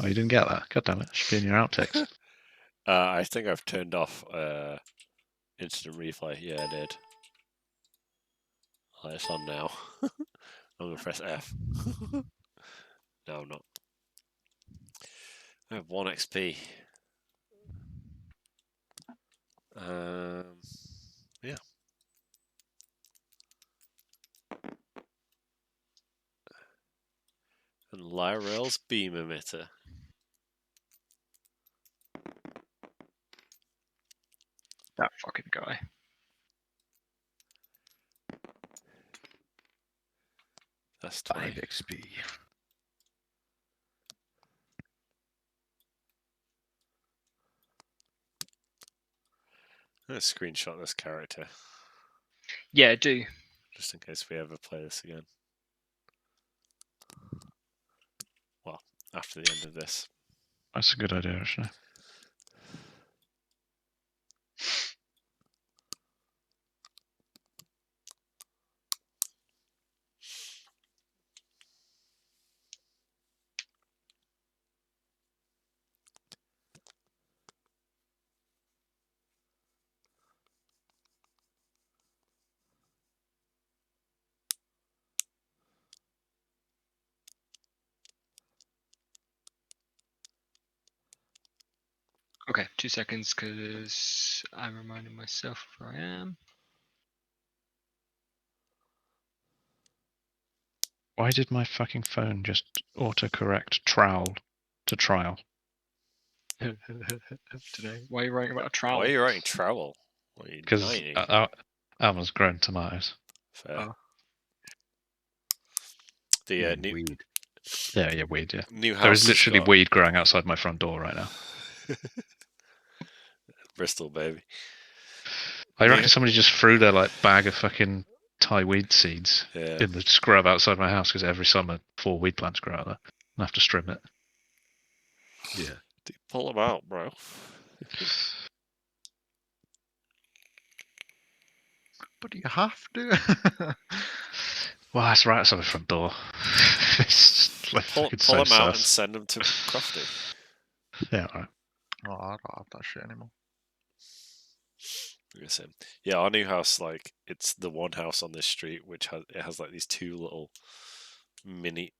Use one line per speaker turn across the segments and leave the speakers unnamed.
Oh, you didn't get that? God damn it. Should be in your outtakes.
I think I've turned off instant replay. Yeah, I did. Oh, it's on now. I'm going to press F. No, I'm not. I have 1 XP. Yeah. And Lyrell's beam emitter.
That fucking guy.
That's 20.
5 XP.
I'm going to screenshot this character.
Yeah, do.
Just in case we ever play this again. Well, after the end of this.
That's a good idea, actually.
Okay, 2 seconds, because I'm reminding myself where I am.
Why did my fucking phone just autocorrect trowel to trial?
Today. Why are you writing about a trowel?
Why are you writing trowel?
Because Alma's grown tomatoes.
Fair.
Oh.
The new
weed.
Yeah, weed, yeah.
New house.
There is literally weed growing outside my front door right now.
Bristol, baby.
I reckon somebody just threw their bag of fucking Thai weed seeds in the scrub outside my house because every summer 4 weed plants grow out there. I have to trim it.
Yeah.
Pull them out, bro.
But you have to.
Well, that's right outside my front door. It's
pull them out and send them to Crofty.
Yeah, right.
Oh, I don't have that shit anymore.
Yeah, our new house, it's the one house on this street which has these 2 little mini.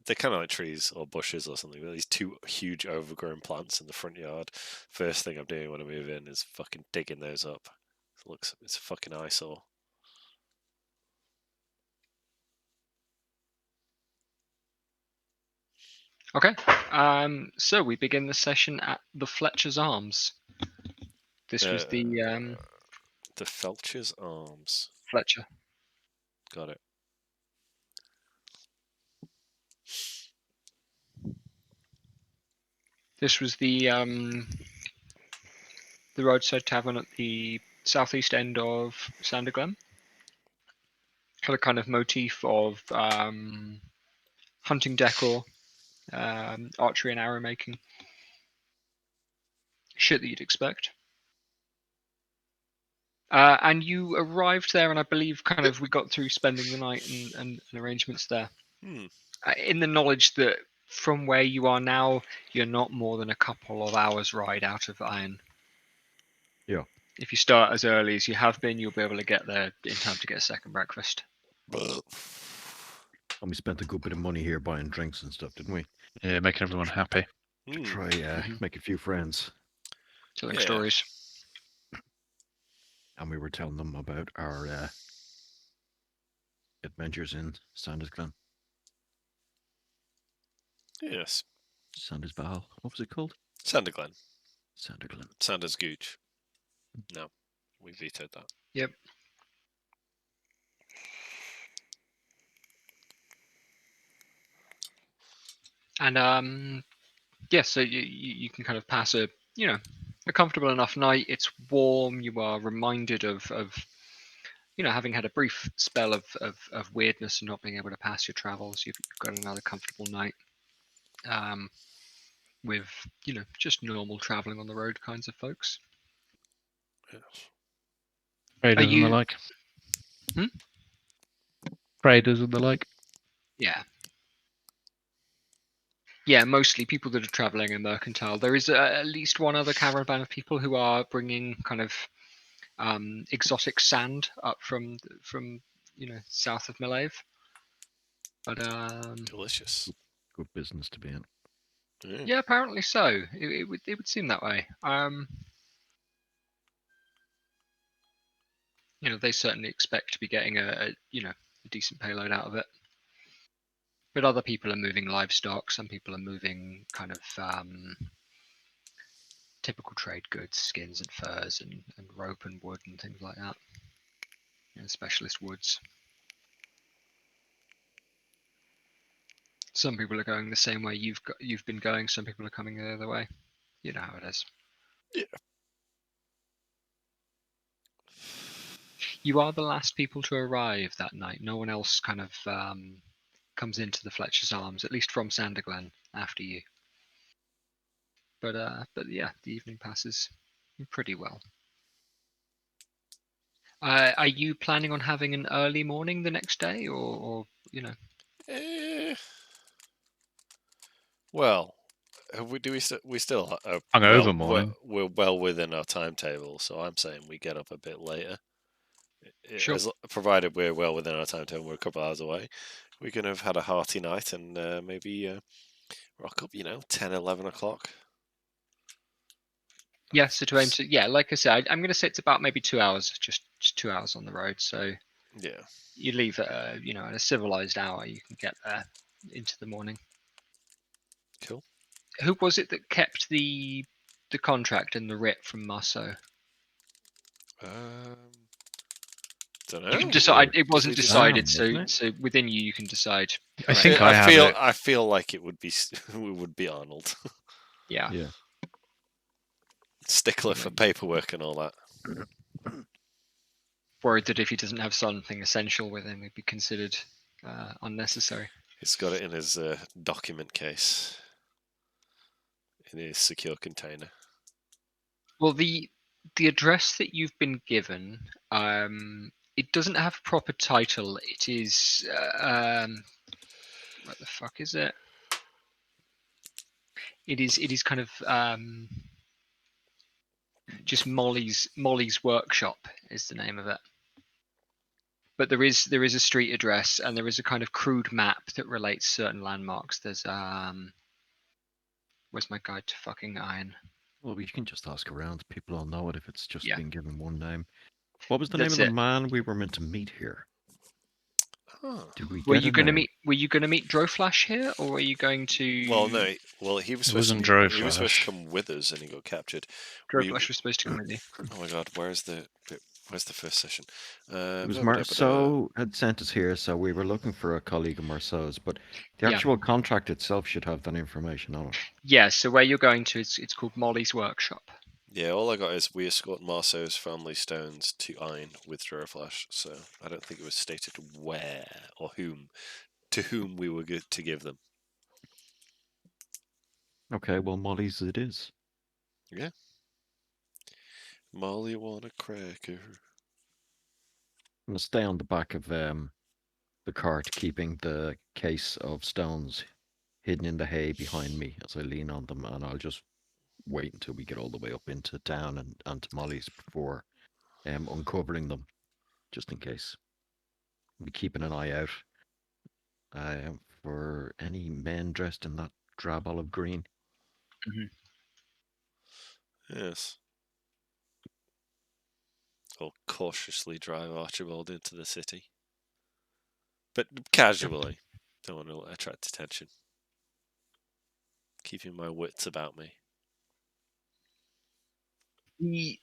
They're kind of like trees or bushes or something. But these 2 huge overgrown plants in the front yard. First thing I'm doing when I move in is fucking digging those up. It's a fucking eyesore.
Okay. So we begin the session at the Fletcher's Arms. This was the
Felcher's Arms.
Fletcher.
Got it.
This was the roadside tavern at the southeast end of Sanderglen. Had a kind of motif of hunting decor, archery and arrow making. Shit that you'd expect. And you arrived there, and I believe we got through spending the night and arrangements there. In the knowledge that from where you are now, you're not more than a couple of hours ride out of Iron.
Yeah.
If you start as early as you have been, you'll be able to get there in time to get a second breakfast.
And we spent a good bit of money here buying drinks and stuff, didn't we?
Yeah, making everyone happy.
To try make a few friends.
Telling stories.
And we were telling them about our adventures in Sanders Glen.
Yes.
Sanders Val. What was it called?
Sanderglen.
Sanderglen.
Sanders Gooch. No, we vetoed that.
Yep. And so you can kind of pass a comfortable enough night. It's warm. You are reminded of having had a brief spell of weirdness and not being able to pass your travels. You've got another comfortable night. With just normal traveling on the road kinds of folks.
Yes.
Traders and the like. Traders and the like.
Yeah. Yeah, mostly people that are traveling in mercantile. There is at least one other caravan of people who are bringing kind of exotic sand up from south of Milave. But
Delicious.
Good business to be in.
yeah, apparently so. It would seem that way. They certainly expect to be getting a decent payload out of it. But other people are moving livestock. Some people are moving kind of typical trade goods, skins and furs and rope and wood and things like that. Specialist woods. Some people are going the same way you've been going. Some people are coming the other way. You know how it is.
Yeah.
You are the last people to arrive that night. No one else kind of comes into the Fletcher's Arms, at least from Sanderglen, after you. But yeah, the evening passes pretty well. Are you planning on having an early morning the next day, or
Well, we still are
Hungover morning.
we're well within our timetable, so I'm saying we get up a bit later.
Sure.
Provided we're well within our timetable, we're a couple hours away. We can have had a hearty night and maybe rock up, 10, 11 o'clock.
Yeah, so to aim to, yeah, like I said, I'm going to say it's about maybe 2 hours, just 2 hours on the road. So
Yeah.
you leave at at a civilized hour, you can get there into the morning.
Cool.
Who was it that kept the contract and the writ from Marceau?
Don't know.
You can decide. It wasn't
Did we
decided,
wasn't
so within you can decide.
I think
correctly.
I have it.
I feel like it would be Arnold.
Yeah.
Yeah.
Stickler for paperwork and all that.
Worried that if he doesn't have something essential with him, it'd be considered unnecessary.
He's got it in his document case, in his secure container.
Well, the address that you've been given, it doesn't have a proper title. It is what the fuck is it? It is kind of just Molly's workshop is the name of it. But there is a street address and there is a kind of crude map that relates certain landmarks. There's where's my guide to fucking iron?
Well, we can just ask around. People will know it if it's just
Yeah.
been given one name. What was the
That's
name of
it.
the man we were meant to meet here?
Oh.
Did we
Were
get
you
a
going to
name?
meet? Were you going to meet Droflash here, or were you going to?
Well, no. Well, he was
It
supposed to
wasn't
he was supposed to
Droflash.
come with us, and he got captured.
Droflash was supposed to come with you.
Oh my god, where's the first session?
It was Marceau had sent us here, so we were looking for a colleague of Marceau's, but the
Yeah.
actual contract itself should have that information on it.
Yeah, so where you're going to, it's called Molly's Workshop.
Yeah, all I got is we escort Marceau's family stones to Iron with Droflash, so I don't think it was stated where or to whom we were good to give them.
Okay, well, Molly's it is.
Yeah. Molly want a cracker.
I'm going to stay on the back of the cart, keeping the case of stones hidden in the hay behind me as I lean on them, and I'll just wait until we get all the way up into town and to Molly's before uncovering them, just in case. I'll be keeping an eye out for any men dressed in that drab olive green.
Yes. I'll cautiously drive Archibald into the city. But casually. Don't want to attract attention. Keeping my wits about me.
The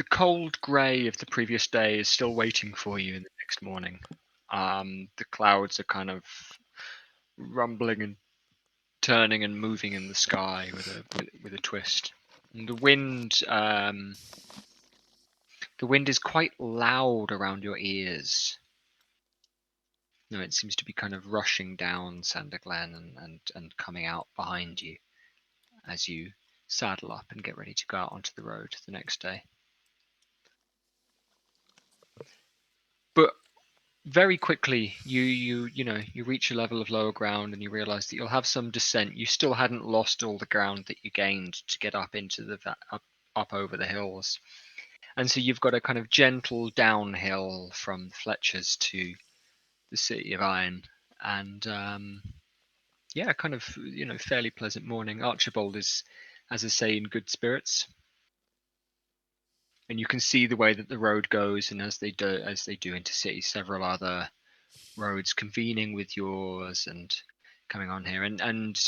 cold grey of the previous day is still waiting for you in the next morning. The clouds are kind of rumbling and turning and moving in the sky with a twist. And the wind is quite loud around your ears. No, it seems to be kind of rushing down Sanderglen and coming out behind you as you saddle up and get ready to go out onto the road the next day. But very quickly you reach a level of lower ground and you realize that you'll have some descent. You still hadn't lost all the ground that you gained to get up into the up over the hills, and so you've got a kind of gentle downhill from Fletcher's to the City of Iron. And yeah, kind of fairly pleasant morning. Archibald is, as I say, in good spirits, and you can see the way that the road goes, and as they do into city, several other roads convening with yours and coming on here, and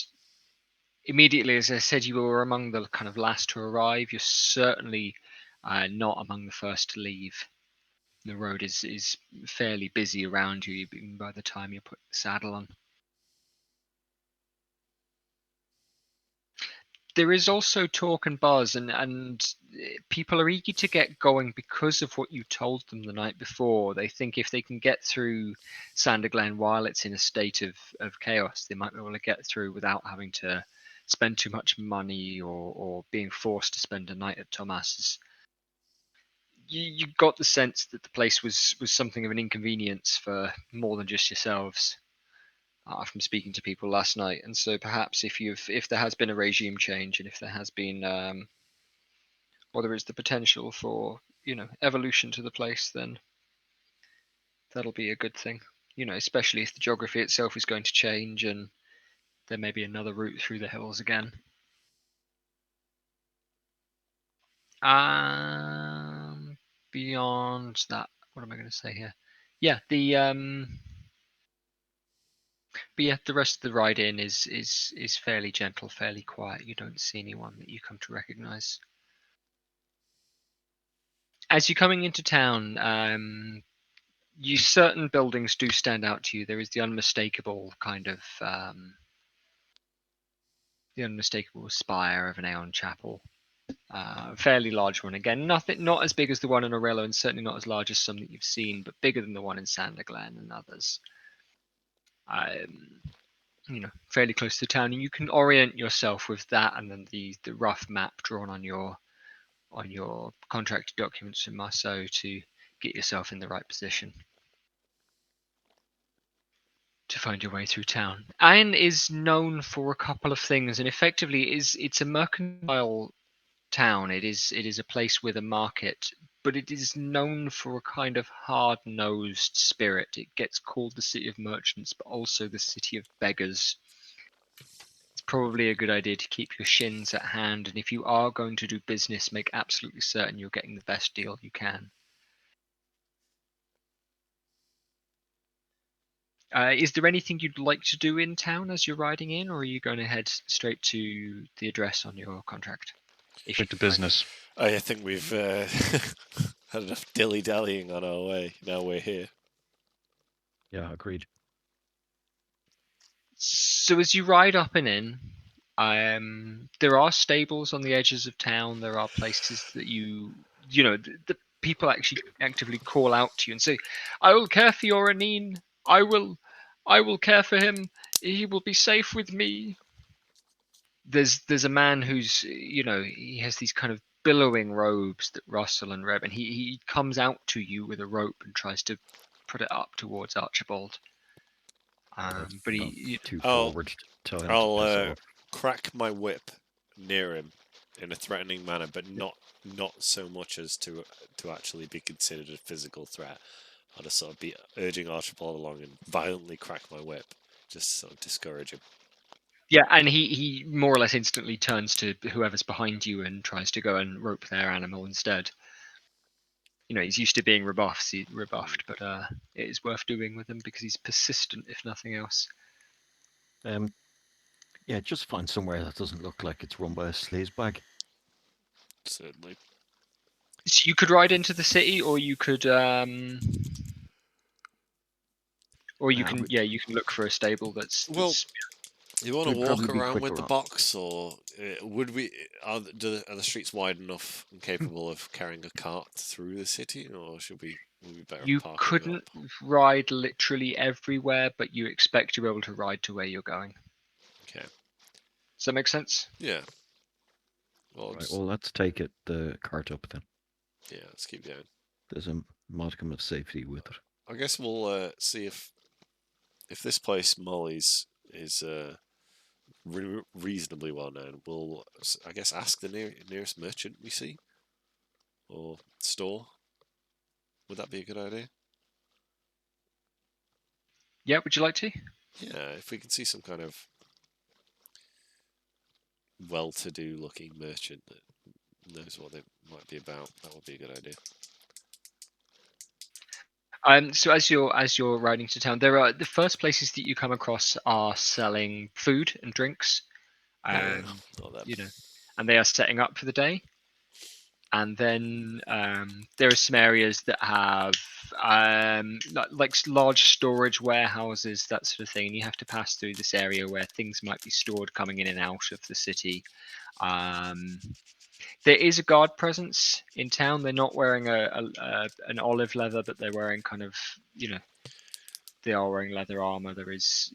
immediately, as I said, you were among the kind of last to arrive. You're certainly not among the first to leave. The road is fairly busy around you by the time you put the saddle on. There is also talk and buzz, and people are eager to get going because of what you told them the night before. They think if they can get through Sanderglen while it's in a state of chaos, they might be able to get through without having to spend too much money or being forced to spend a night at Thomas's. You got the sense that the place was something of an inconvenience for more than just yourselves. From speaking to people last night, and so perhaps if there has been a regime change, and if there has been or there is the potential for evolution to the place, then that'll be a good thing. Especially if the geography itself is going to change, and there may be another route through the hills again. Beyond that, what am I going to say here? Yeah, but yeah, the rest of the ride in is fairly gentle, fairly quiet. You don't see anyone that you come to recognize. As you're coming into town, certain buildings do stand out to you. There is the unmistakable kind of the unmistakable spire of an Aeon chapel, fairly large one. Again, not as big as the one in Aurello, and certainly not as large as some that you've seen, but bigger than the one in Sanderglen and others. Fairly close to town, and you can orient yourself with that, and then the rough map drawn on your contract documents from Marceau to get yourself in the right position to find your way through town. Iron is known for a couple of things, and effectively it's a mercantile town. It is a place with a market, but it is known for a kind of hard-nosed spirit. It gets called the city of merchants, but also the city of beggars. It's probably a good idea to keep your shins at hand, and if you are going to do business, make absolutely certain you're getting the best deal you can. Is there anything you'd like to do in town as you're riding in, or are you going to head straight to the address on your contract?
Straight to business.
I think we've had enough dilly-dallying on our way. Now we're here.
Yeah, agreed.
So as you ride up and in, there are stables on the edges of town. There are places that the people actually actively call out to you and say, "I will care for your Anine. I will care for him. He will be safe with me." There's a man who's he has these kind of billowing robes that rustle and rev, and he comes out to you with a rope and tries to put it up towards Archibald. But he
Too
I'll-
forward to tell him to
I'll
piss off.
crack my whip near him in a threatening manner, but not so much as to actually be considered a physical threat. I'll just sort of be urging Archibald along and violently crack my whip, just sort of discourage him.
Yeah, and he more or less instantly turns to whoever's behind you and tries to go and rope their animal instead. He's used to being rebuffed, but it is worth doing with him because he's persistent, if nothing else.
Yeah, just find somewhere that doesn't look like it's run by a sleazebag.
Certainly.
So you could ride into the city, or you could, you can look for a stable that's.
Well, you want to
We'd
walk
probably be
around with
quicker
the
on-
box, or would we? Are the streets wide enough and capable of carrying a cart through the city, or should we be better
You
parking
couldn't
up?
ride literally everywhere, but you expect to be able to ride to where you're going.
Okay.
Does that make sense?
Yeah. Well,
Right, well, let's take the cart up then.
yeah, let's keep going.
There's a modicum of safety with it.
I guess we'll see if this place Molly's is reasonably well known. We'll, I guess, ask the nearest merchant we see or store. Would that be a good idea?
Yeah, would you like to?
Yeah, if we can see some kind of well-to-do looking merchant that knows what they might be about, that would be a good idea.
So as you're riding to town, there are the first places that you come across are selling food and drinks, you know, and they are setting up for the day. And then there are some areas that have like large storage warehouses, that sort of thing. And you have to pass through this area where things might be stored coming in and out of the city. There is a guard presence in town. They're not wearing an olive leather, but they're wearing kind of, they are wearing leather armor. There is,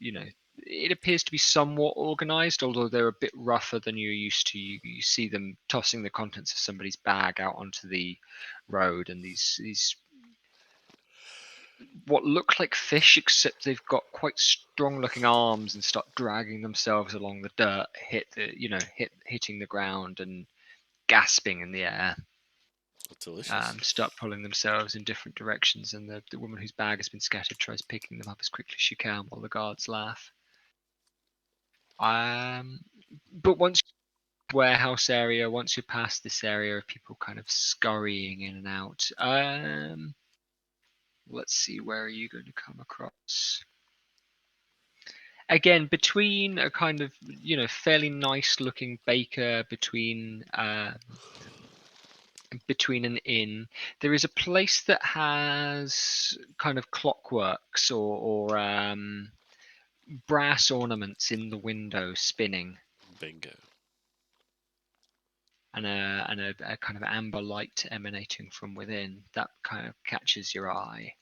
it appears to be somewhat organized, although they're a bit rougher than you're used to. You see them tossing the contents of somebody's bag out onto the road, and these what look like fish, except they've got quite strong looking arms and start dragging themselves along the dirt, hitting the ground and gasping in the air.
Delicious.
Start pulling themselves in different directions, and the woman whose bag has been scattered tries picking them up as quickly as she can while the guards laugh. But once warehouse area, once you're past this area of people kind of scurrying in and out, let's see, where are you going to come across? Again, between a kind of fairly nice looking baker, between an inn, there is a place that has kind of clockworks or brass ornaments in the window spinning.
Bingo.
And a kind of amber light emanating from within. That kind of catches your eye.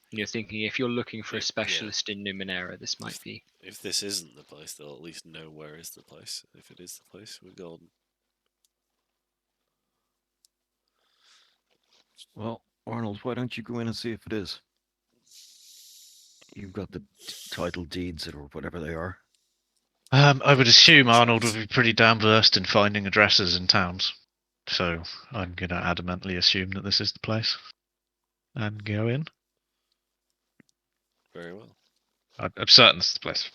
And you're thinking, if you're looking for a specialist in Numenera, this might be.
If this isn't the place, they'll at least know where is the place. If it is the place, we're golden.
Well, Arnold, why don't you go in and see if it is? You've got the title deeds or whatever they are.
I would assume Arnold would be pretty damn versed in finding addresses in towns. So I'm going to adamantly assume that this is the place. And go in.
Very well.
I'm certain this is the place.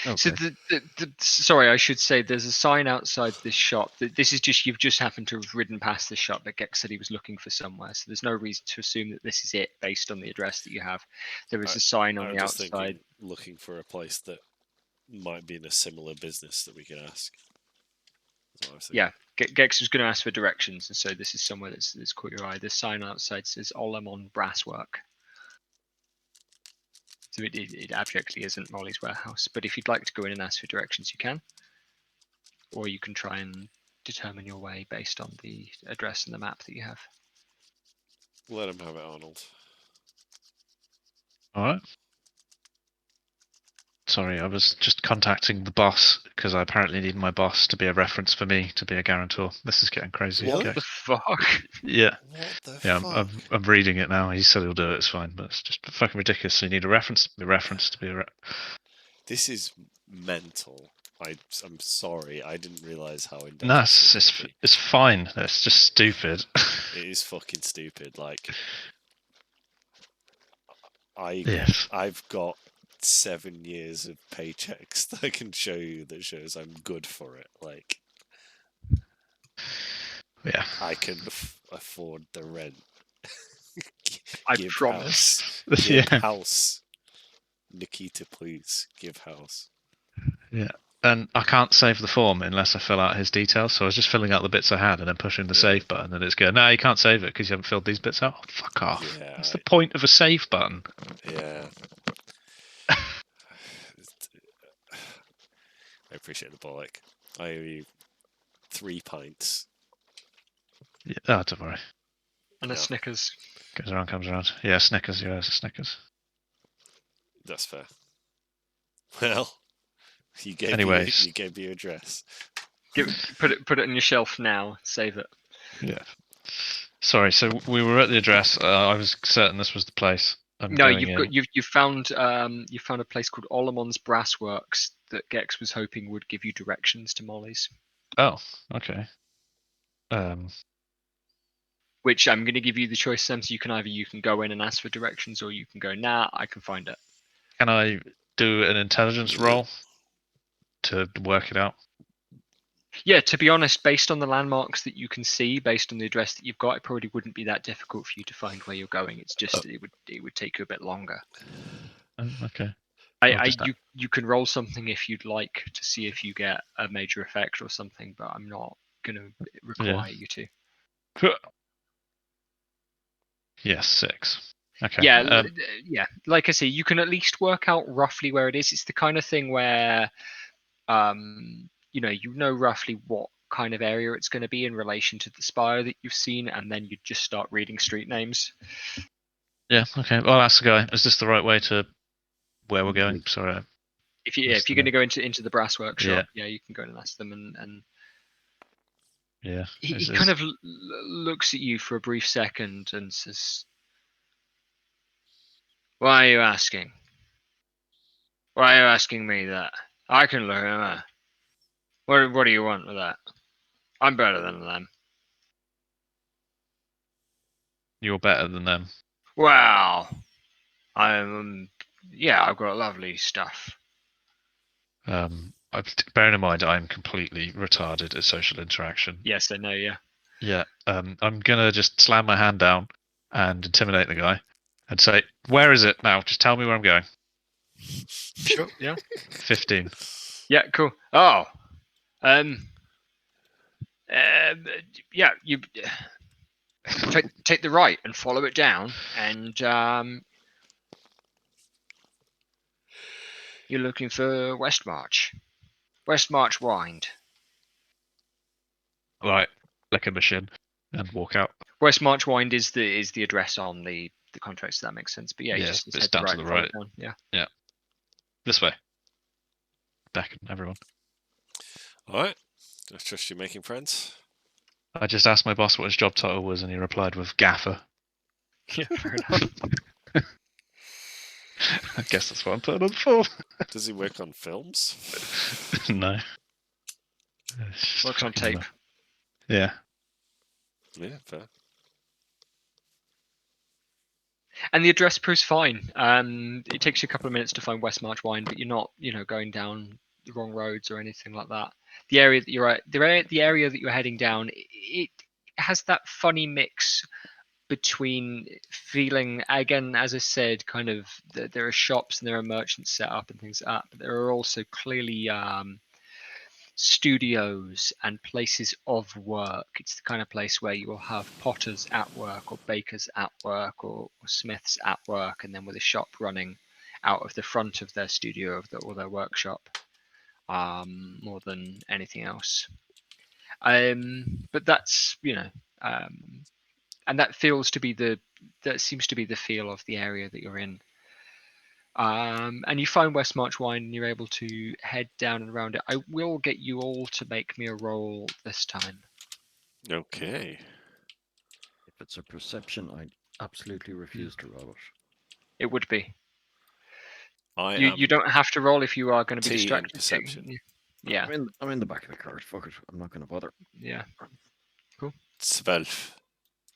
Okay. So sorry, I should say there's a sign outside this shop. This is just, you've just happened to have ridden past this shop, but Gex said he was looking for somewhere. So there's no reason to assume that this is it based on the address that you have. There is a sign on the outside.
Thinking, looking for a place that might be in a similar business that we could ask.
Yeah, Gex was going to ask for directions, and so this is somewhere that's caught your eye. The sign outside says Olemon Brasswork. So it abjectly isn't Molly's warehouse. But if you'd like to go in and ask for directions, you can. Or you can try and determine your way based on the address and the map that you have.
Let him have it, Arnold.
Alright. Sorry, I was just contacting the boss because I apparently need my boss to be a reference for me to be a guarantor. This is getting crazy.
What the fuck?
Yeah.
What the
fuck? I'm reading it now. He said he'll do it. It's fine, but it's just fucking ridiculous. So you need a reference to be a reference to be a.
This is mental. I'm sorry. I didn't realize how in depth.
No, it's fine. It's just stupid.
It is fucking stupid. Like,
Yes.
I've got 7 years of paychecks that I can show you that shows I'm good for it. Like,
yeah,
I can afford the rent.
I promise.
Give house. Nikita, please give house.
Yeah. And I can't save the form unless I fill out his details. So I was just filling out the bits I had and then pushing the save button, and it's going, no, you can't save it because you haven't filled these bits out. Oh, fuck off.
Yeah,
What's the point of a save button?
Yeah. I appreciate the bollock. I owe you 3 pints.
Yeah, oh, don't worry.
And a Snickers.
Goes around, comes around. Yeah, Snickers. Yeah, it's a Snickers.
That's fair. Well, you gave me your address.
Put it on your shelf now. Save it.
Yeah. Sorry, so we were at the address. I was certain this was the place. I'm
No,
going in.
you've found a place called Olamon's Brassworks that Gex was hoping would give you directions to Molly's.
Oh, okay.
Which I'm going to give you the choice, Sam. So you can go in and ask for directions, or you can go, nah, I can find it.
Can I do an intelligence roll to work it out?
Yeah, to be honest, based on the landmarks that you can see, based on the address that you've got, it probably wouldn't be that difficult for you to find where you're going. It's just it would take you a bit longer.
Okay. I'll just
You can roll something if you'd like to see if you get a major effect or something, but I'm not going to require you to.
Yes, 6. Okay.
Yeah, yeah. Like I say, you can at least work out roughly where it is. It's the kind of thing where, you know roughly what kind of area it's going to be in relation to the spire that you've seen, and then you just start reading street names.
Yeah. Okay. Well, I'll ask the guy. Is this the right way to where we're going? Sorry.
If you're going to go into the brass workshop, yeah, you can go and ask them, and
yeah.
he kind of looks at you for a brief second and says, "Why are you asking? Why are you asking me that? I can look at that. What do you want with that? I'm better than them."
You're better than them.
Well, I've got lovely stuff.
Bearing in mind, I'm completely retarded at social interaction.
Yes, I know. Yeah.
Yeah. I'm gonna just slam my hand down and intimidate the guy, and say, "Where is it now? Just tell me where I'm going."
Sure. Yeah.
15.
Yeah. Cool. Oh. Yeah. You take the right and follow it down, and you're looking for Westmarch. Westmarch Wind.
Right. Lick a machine and walk out.
Westmarch Wind is the address on the contract, so that makes sense. But yeah, you just
it's
head
down
right
to the
and follow
right.
it down. Yeah.
Yeah. This way. Back, everyone.
All right. I trust you're making friends.
I just asked my boss what his job title was, and he replied with gaffer.
Yeah, fair enough.
I guess that's what I'm putting on for.
Does he work on films?
No.
Works on tape.
Yeah.
Yeah, fair.
And the address proves fine. It takes you a couple of minutes to find Westmarch Wine, but you're not, going down the wrong roads or anything like that. The area that you're at, the area that you're heading down, it has that funny mix between feeling, again, as I said, kind of there are shops and there are merchants set up and things like that, but there are also clearly studios and places of work. It's the kind of place where you will have potters at work or bakers at work or smiths at work, and then with a shop running out of the front of their studio or their workshop, more than anything else. But that's and that seems to be the feel of the area that you're in. And you find Westmarch Wine and you're able to head down and around it. I will get you all to make me a roll this time.
Okay.
If it's a perception, I absolutely refuse to roll it.
It would be.
You
You don't have to roll if you are going to be
T in
distracted.
perception.
Yeah.
I'm in the back of the cart. Fuck it. I'm not going to bother.
Yeah. Cool.
12.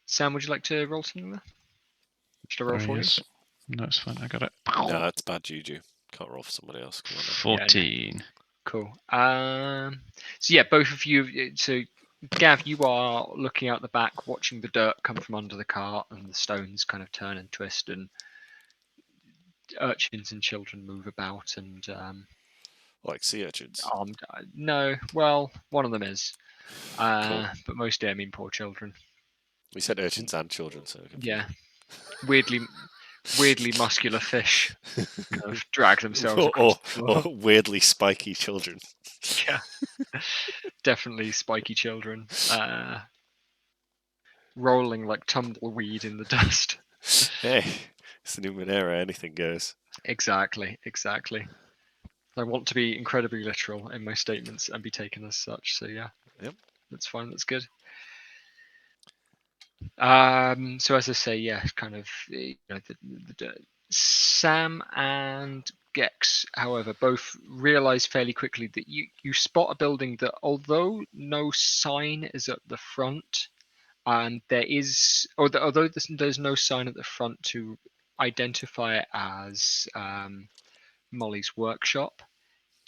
Sam, would you like to roll something there? Should I roll for you?
No, it's fine. I got it.
No, that's bad juju. Can't roll for somebody else. Come on,
14.
Cool. So yeah, both of you. So Gav, you are looking out the back, watching the dirt come from under the cart and the stones kind of turn and twist, and urchins and children move about, and
like sea urchins.
No, well, one of them is,
Cool.
but mostly I mean poor children.
We said urchins and children, so
yeah, weirdly muscular fish kind of drag themselves
or
across
weirdly spiky children.
Yeah, definitely spiky children, rolling like tumbleweed in the dust.
Hey, it's the Numenera. Anything goes.
Exactly. I want to be incredibly literal in my statements and be taken as such. So yeah,
Yep,
that's fine. That's good. So as I say, yeah, kind of, Sam and Gex, however, both realize fairly quickly that you spot a building that, although no sign is at the front, there is, although there's no sign at the front to identify it as Molly's workshop,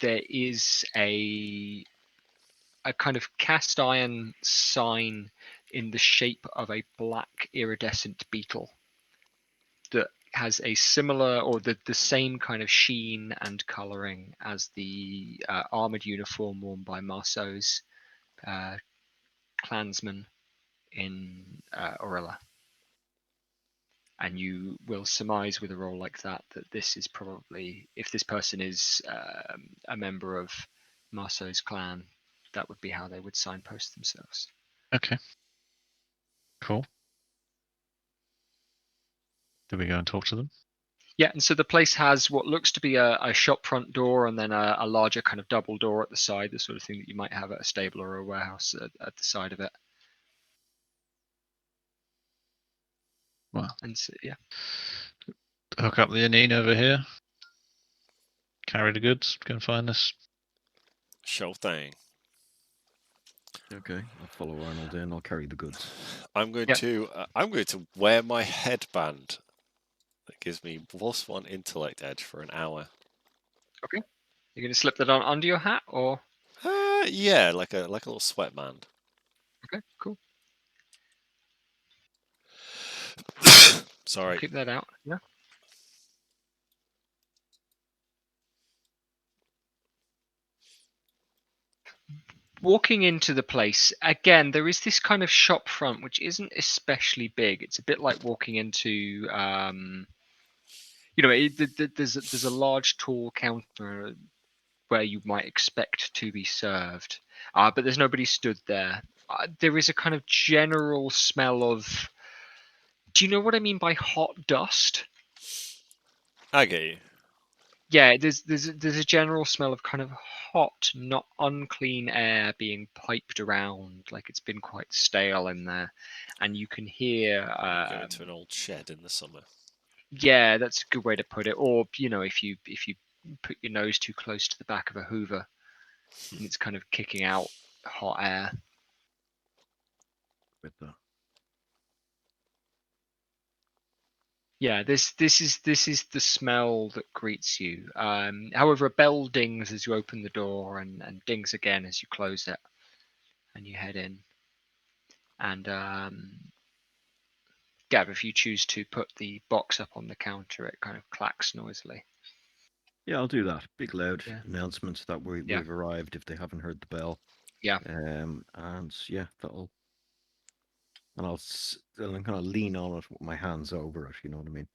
there is a kind of cast iron sign in the shape of a black iridescent beetle that has a similar or the same kind of sheen and colouring as the armoured uniform worn by Marceau's clansmen in Orella. And you will surmise with a roll like that this is probably, if this person is a member of Marceau's clan, that would be how they would signpost themselves.
Okay. Cool. Do we go and talk to them?
Yeah, and so the place has what looks to be a shop front door and then a larger kind of double door at the side, the sort of thing that you might have at a stable or a warehouse at the side of it.
Well,
And so, yeah.
hook up the Anine over here. Carry the goods. Go and find this.
Sure thing.
Okay, I'll follow Arnold in. I'll carry the goods.
I'm going
Yep.
to wear my headband that gives me +1 intellect edge for an hour.
Okay. You're going to slip that on under your hat, or?
Yeah, like a little sweatband.
Okay, cool.
Sorry.
Keep that out. Yeah. Walking into the place, again, there is this kind of shop front which isn't especially big. It's a bit like walking into, there's a large tall counter where you might expect to be served, but there's nobody stood there. There is a kind of general smell of. Do you know what I mean by hot dust?
I get you.
Yeah, there's a general smell of kind of hot, not unclean air being piped around, like it's been quite stale in there, and you can hear.
You go into an old shed in the summer.
Yeah, that's a good way to put it. Or if you put your nose too close to the back of a Hoover, and it's kind of kicking out hot air.
With the
Yeah, this is the smell that greets you. However, a bell dings as you open the door, and dings again as you close it, and you head in. And Gav, if you choose to put the box up on the counter, it kind of clacks noisily.
Yeah, I'll do that. Big loud
Yeah.
announcement that
Yeah.
we've arrived if they haven't heard the bell.
Yeah.
And yeah, I'll kind of lean on it with my hands over it. You know what I mean?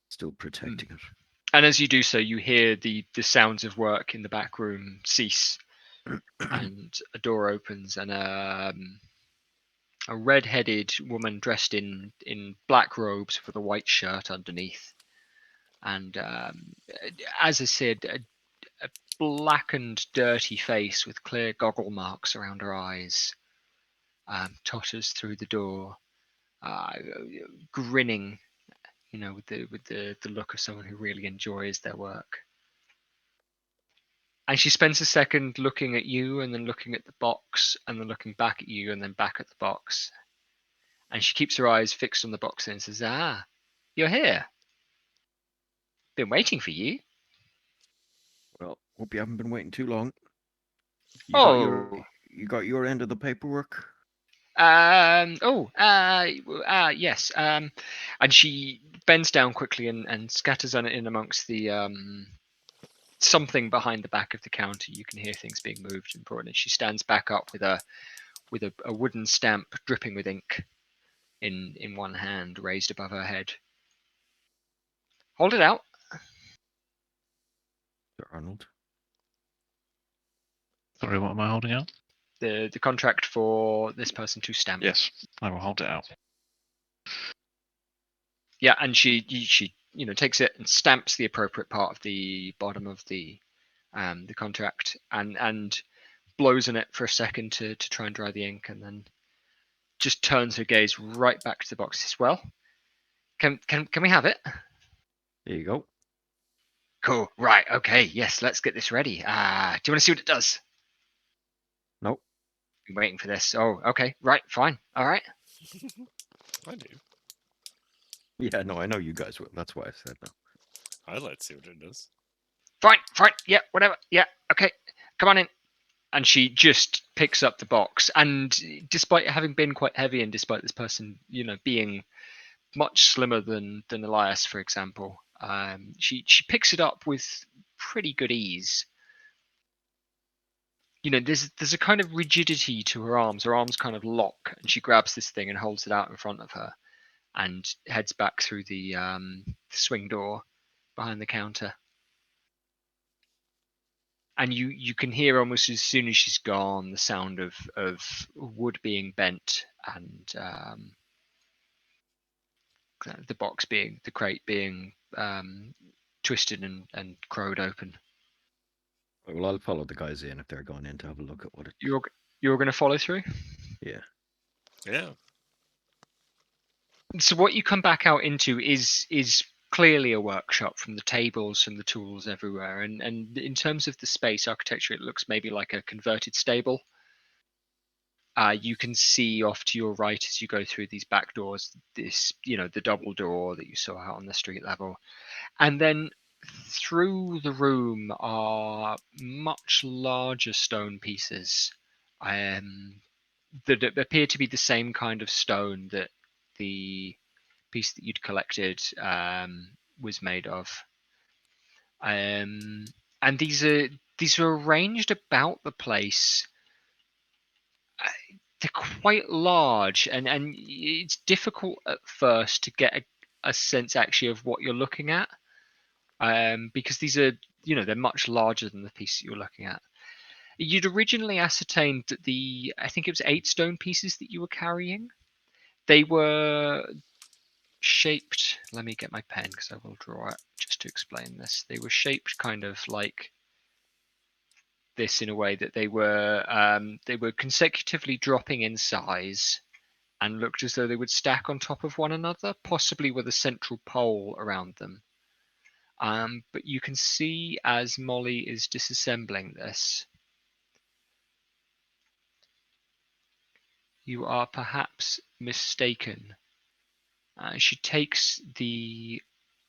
Still protecting it.
And as you do so, you hear the sounds of work in the back room cease, and a door opens, and a red-headed woman dressed in black robes with a white shirt underneath, and as I said, a blackened, dirty face with clear goggle marks around her eyes, totters through the door, grinning, with the look of someone who really enjoys their work. And she spends a second looking at you, and then looking at the box, and then looking back at you, and then back at the box. And she keeps her eyes fixed on the box and says, "Ah, you're here. Been waiting for you."
Well, hope you haven't been waiting too long.
Oh.
You got your end of the paperwork?
Yes. And she bends down quickly and scatters on it in amongst the something behind the back of the counter. You can hear things being moved and brought in. She stands back up with a wooden stamp dripping with ink in one hand, raised above her head. Hold it out.
Sir Arnold.
Sorry, what am I holding out?
The contract for this person to stamp.
Yes, I will hold it out.
Yeah, and she takes it and stamps the appropriate part of the bottom of the contract, and blows on it for a second to try and dry the ink, and then just turns her gaze right back to the box. Says, "Well, can we have it?"
There you go.
Cool. Right. Okay. Yes. Let's get this ready. Do you want to see what it does?
Nope.
I'm waiting for this. Oh, okay. Right. Fine. All right.
I do.
Yeah, no, I know you guys will. That's why I said no.
I'd like to see what it does.
Fine. Yeah. Whatever. Yeah. Okay. Come on in. And she just picks up the box. And despite having been quite heavy, and despite this person, being much slimmer than Elias, for example, she picks it up with pretty good ease. There's a kind of rigidity to her arms. Her arms kind of lock, and she grabs this thing and holds it out in front of her, and heads back through the swing door behind the counter. And you can hear almost as soon as she's gone the sound of wood being bent and the crate being twisted and crowed open.
Well, I'll follow the guys in if they're going in to have a look at what it.
You're going to follow through?
Yeah.
Yeah.
So what you come back out into is clearly a workshop, from the tables and the tools everywhere. And in terms of the space architecture, it looks maybe like a converted stable. You can see off to your right as you go through these back doors, the double door that you saw out on the street level. And then through the room are much larger stone pieces that appear to be the same kind of stone that the piece that you'd collected was made of. And these are arranged about the place. They're quite large, and it's difficult at first to get a sense actually of what you're looking at, because these are, they're much larger than the piece that you're looking at. You'd originally ascertained that I think it was 8 stone pieces that you were carrying. They were shaped. Let me get my pen because I will draw it just to explain this. They were shaped kind of like this, in a way that they were consecutively dropping in size and looked as though they would stack on top of one another, possibly with a central pole around them. But you can see as Molly is disassembling this, you are perhaps mistaken. She takes the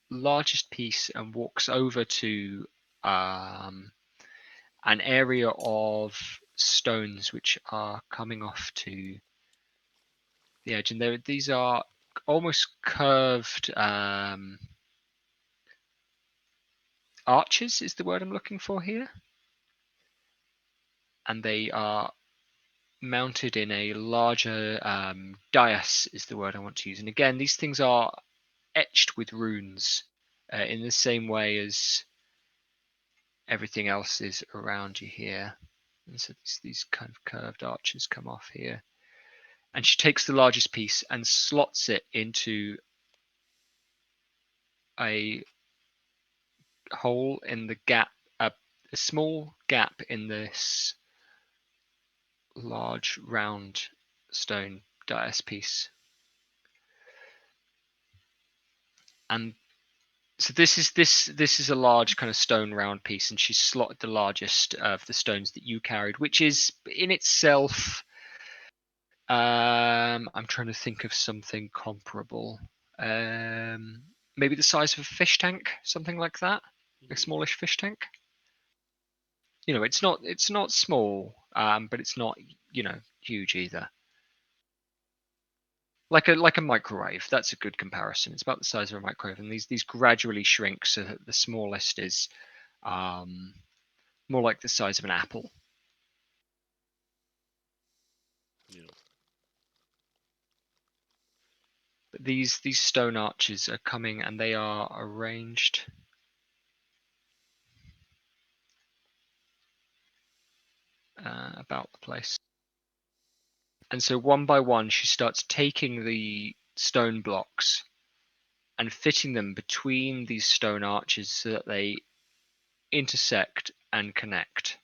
largest piece and walks over to an area of stones which are coming off to the edge, and these are almost curved arches is the word I'm looking for here, and they are mounted in a larger dais is the word I want to use. And again, these things are etched with runes in the same way as everything else is around you here. And so these kind of curved arches come off here. And she takes the largest piece and slots it into a hole in the gap, a small gap in this large round stone dais piece. And so this is a large kind of stone round piece, and she's slotted the largest of the stones that you carried, which is in itself, I'm trying to think of something comparable. Maybe the size of a fish tank, something like that, a smallish fish tank. It's not small, but it's not huge either. Like a microwave. That's a good comparison. It's about the size of a microwave, and these gradually shrink so that the smallest is more like the size of an apple.
Yeah.
But these stone arches are coming, and they are arranged about the place. And so one by one, she starts taking the stone blocks and fitting them between these stone arches so that they intersect and connect.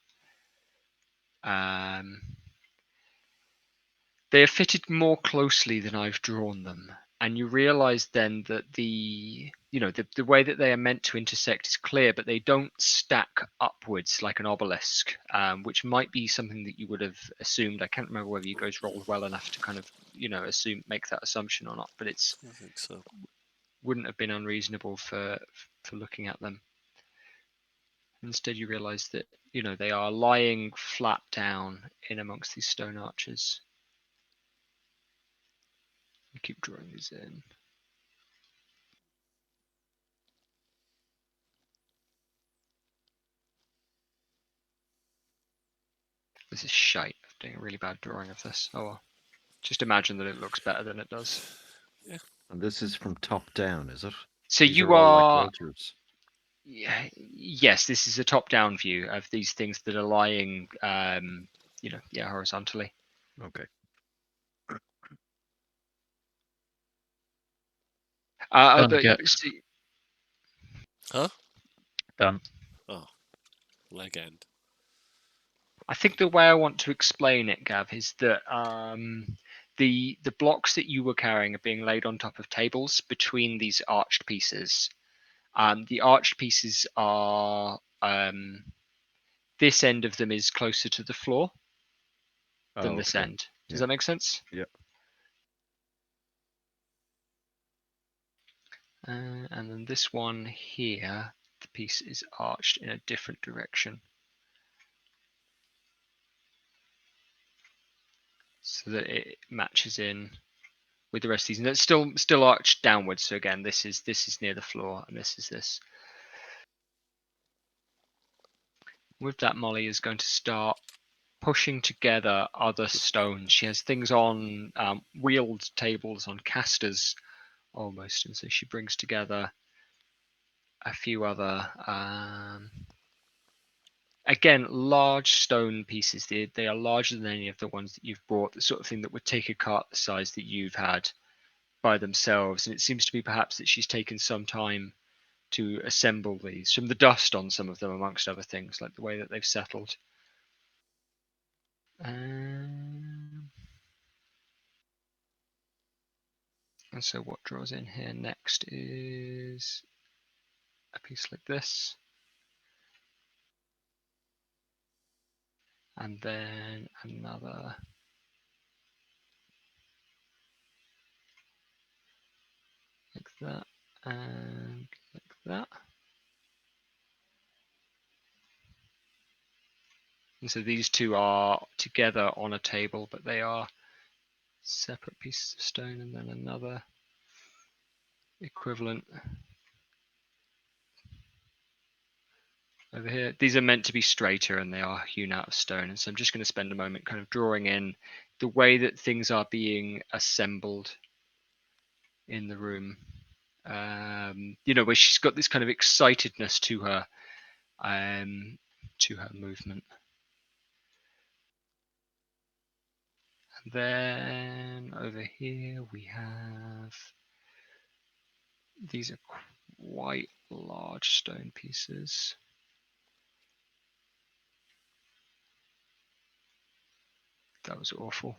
They are fitted more closely than I've drawn them, and you realise then that the way that they are meant to intersect is clear, but they don't stack upwards like an obelisk, which might be something that you would have assumed. I can't remember whether you guys rolled well enough to kind of make that assumption or not, but it's
I think so.
wouldn't have been unreasonable for looking at them. Instead, you realise that they are lying flat down in amongst these stone arches. I keep drawing these in. This is shite. I'm doing a really bad drawing of this. Oh well. Just imagine that it looks better than it does.
Yeah.
And this is from top down, is it?
So
These
you
are all like
are.
altars.
Yes, this is a top-down view of these things that are lying, horizontally.
Okay.
Done,
But
Gex.
see,
Huh?
Done.
Oh, leg end.
I think the way I want to explain it, Gav, is that the blocks that you were carrying are being laid on top of tables between these arched pieces. The arched pieces are this end of them is closer to the floor than this
okay.
end. Does
Yeah.
that make sense?
Yeah.
And then this one here, the piece is arched in a different direction. So that it matches in with the rest of these. And it's still arched downwards. So again, this is near the floor, and this is this. With that, Molly is going to start pushing together other stones. She has things on wheeled tables on casters almost, and so she brings together a few other again large stone pieces. They are larger than any of the ones that you've brought, the sort of thing that would take a cart the size that you've had by themselves. And it seems to be perhaps that she's taken some time to assemble these, from the dust on some of them amongst other things, like the way that they've settled. And so what draws in here next is a piece like this, and then another like that, and like that. And so these two are together on a table, but they are separate pieces of stone, and then another equivalent over here. These are meant to be straighter, and they are hewn out of stone. And so I'm just going to spend a moment kind of drawing in the way that things are being assembled in the room. Where she's got this kind of excitedness to her movement. And then over here we have, these are quite large stone pieces. That was awful.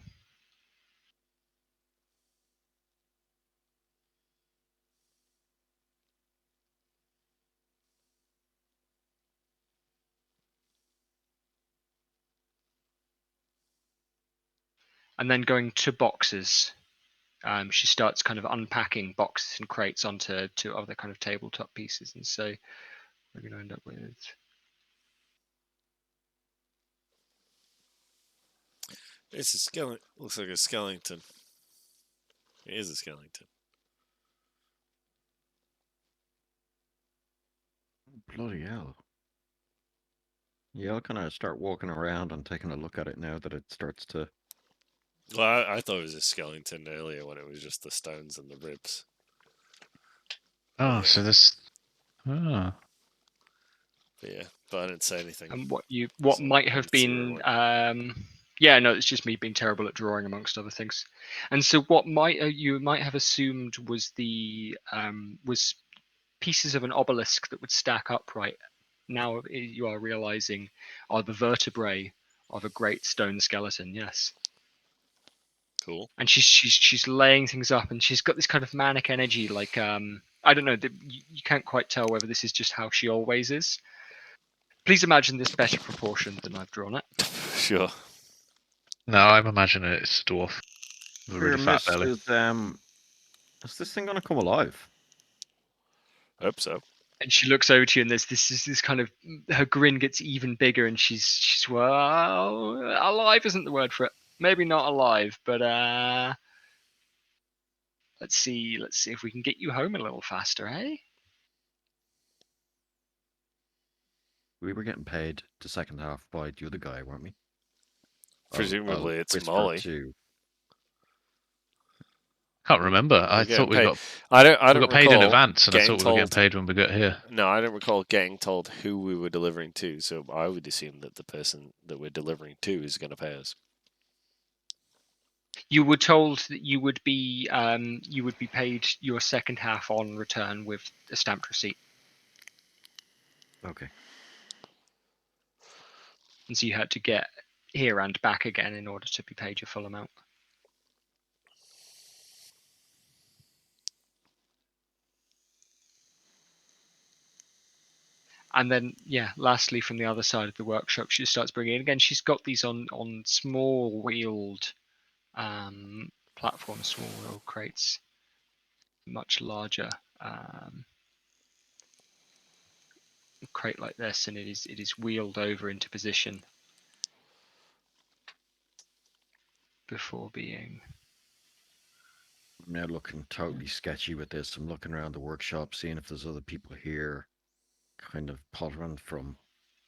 And then going to boxes. She starts kind of unpacking boxes and crates onto other kind of tabletop pieces. And so we're going to end up with...
It's a skeleton. Looks like a skeleton. It is a skeleton.
Bloody hell. Yeah, I'll kind of start walking around and taking a look at it now that it starts to...
Well, I thought it was a skeleton earlier when it was just the stones and the ribs.
Oh,
Yeah.
so this. Ah.
But I didn't say anything.
And what
So
might
I
have
didn't see where it
been... no, it's just me being terrible at drawing amongst other things. And so what you might have assumed was was pieces of an obelisk that would stack upright. Now you are realizing are the vertebrae of a great stone skeleton. Yes.
Cool.
And she's laying things up, and she's got this kind of manic energy. Like I don't know, you can't quite tell whether this is just how she always is. Please imagine this better proportioned than I've drawn it.
Sure.
No, I'm imagining it's a dwarf with a really
Here,
fat
miss,
belly.
is this thing gonna come alive?
Hope so.
And she looks over to you, and there's this kind of, her grin gets even bigger, and she's well, alive isn't the word for it. Maybe not alive, but let's see if we can get you home a little faster, eh?
We were getting paid the second half by the other guy, weren't we?
Presumably it's
whisper
Molly.
to-
Can't remember. I
We're getting
thought we
paid.
got
I
we
don't
got paid in
recall
advance, and I
getting
thought we were getting
told.
paid when we got here.
No, I don't recall getting told who we were delivering to. So I would assume that the person that we're delivering to is going to pay us.
You were told that you would be paid your second half on return with a stamped receipt,
Okay.
and so you had to get here and back again in order to be paid your full amount. And then, yeah, lastly, from the other side of the workshop, she starts bringing in again. She's got these on small wheeled platforms, small wheel crates, much larger crate like this, and it is wheeled over into position before being.
I'm now looking totally sketchy with this. I'm looking around the workshop, seeing if there's other people here, kind of pottering from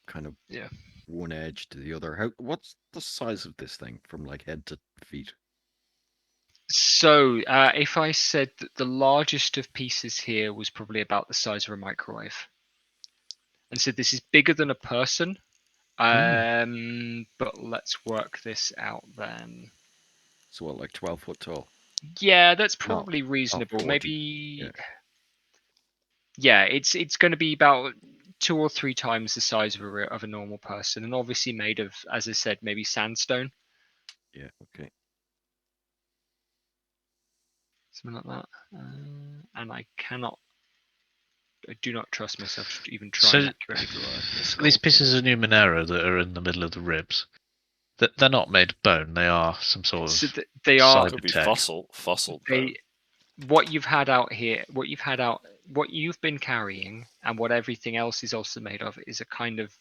kind of
Yeah.
one edge to the other. What's the size of this thing from like head to feet?
So, if I said that the largest of pieces here was probably about the size of a microwave, and so this is bigger than a person, but let's work this out then.
So what, like 12 foot tall?
Yeah, that's probably reasonable.
40.
Maybe. Yeah, it's going to be about 2 or 3 times the size of a normal person, and obviously made of, as I said, maybe sandstone,
Yeah, okay.
something like that. And I do not trust myself to even try and
So
accurately draw a skull.
these pieces of Numenera that are in the middle of the ribs, they're not made of bone. They are some sort
So
of
they are.
Could be
tech.
fossil bone.
What you've had out here, what you've been carrying, and what everything else is also made of, is a kind of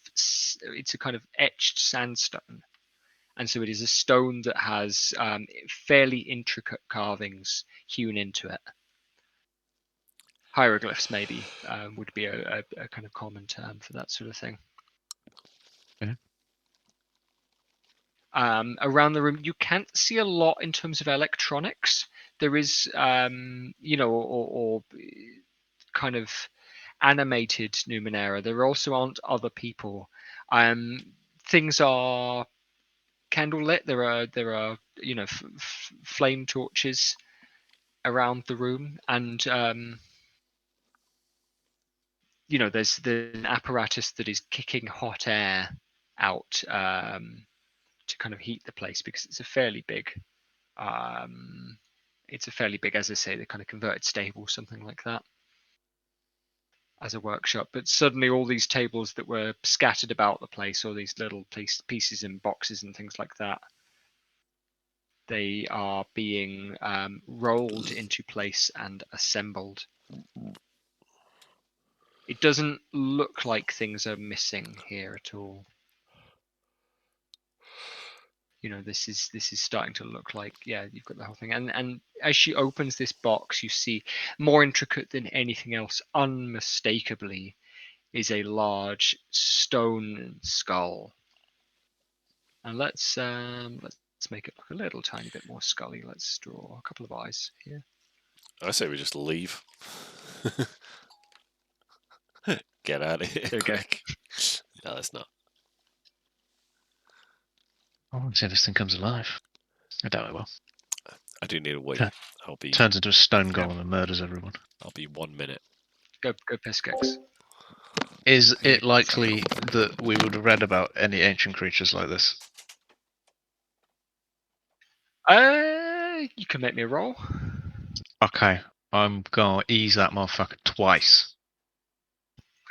etched sandstone, and so it is a stone that has fairly intricate carvings hewn into it. Hieroglyphs maybe would be a kind of common term for that sort of thing.
Okay.
Around the room, you can't see a lot in terms of electronics. There is, or kind of animated Numenera. There also aren't other people. Things are candlelit. There are flame torches around the room, and there's an apparatus that is kicking hot air out to kind of heat the place, because it's a fairly big, as I say, the kind of converted stable, something like that, as a workshop. But suddenly all these tables that were scattered about the place, all these little pieces and boxes and things like that, they are being rolled into place and assembled. It doesn't look like things are missing here at all. This is starting to look like, yeah, you've got the whole thing. And as she opens this box, you see, more intricate than anything else, unmistakably, is a large stone skull. And let's make it look a little tiny bit more scully. Let's draw a couple of eyes here.
I say we just leave. Get out of here quick. No, that's not.
I want to see if this thing comes alive. I doubt it will.
I do need a wee.
Okay.
I'll be
Turns into a stone golem and murders everyone.
I'll be 1 minute.
Go Piskex.
Is it likely that we would have read about any ancient creatures like this?
You can make me a roll.
Okay, I'm gonna ease that motherfucker twice.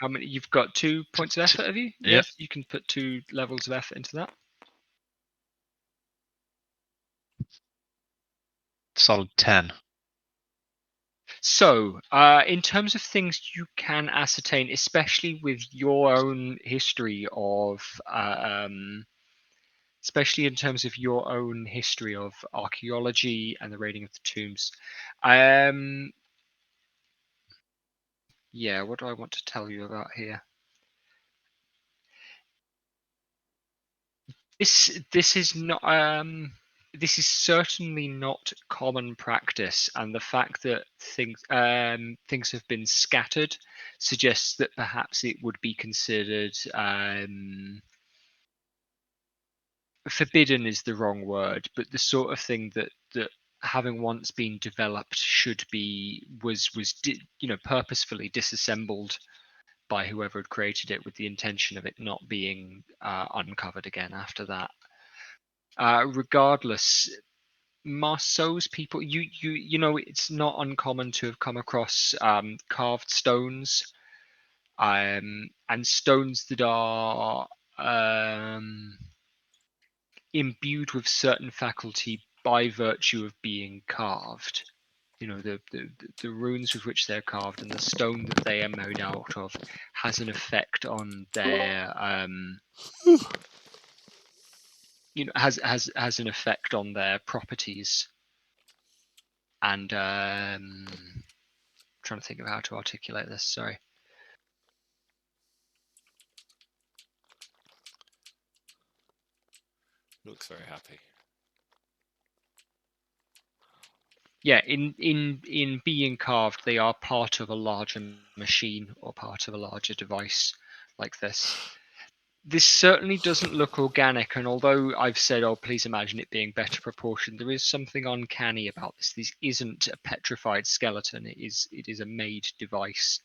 How many? You've got 2 points of effort, have you?
Yeah.
Yes. You can put 2 levels of effort into that.
Solid 10.
So, in terms of things you can ascertain, especially with your own history of, especially in terms of your own history of archaeology and the raiding of the tombs, yeah, what do I want to tell you about here? This is not this is certainly not common practice, and the fact that things have been scattered suggests that perhaps it would be considered forbidden is the wrong word, but the sort of thing that having once been developed should be was purposefully disassembled by whoever had created it with the intention of it not being uncovered again after that. Regardless, Marceau's people, you know, it's not uncommon to have come across carved stones, and stones that are imbued with certain faculty by virtue of being carved. You know, the runes with which they're carved and the stone that they are made out of has an effect on their has an effect on their properties. And trying to think of how to articulate this. Sorry.
Looks very happy.
Yeah, in being carved, they are part of a larger machine or part of a larger device like this. This certainly doesn't look organic, and although I've said, oh, please imagine it being better proportioned, there is something uncanny about this. This isn't a petrified skeleton. It is a made device.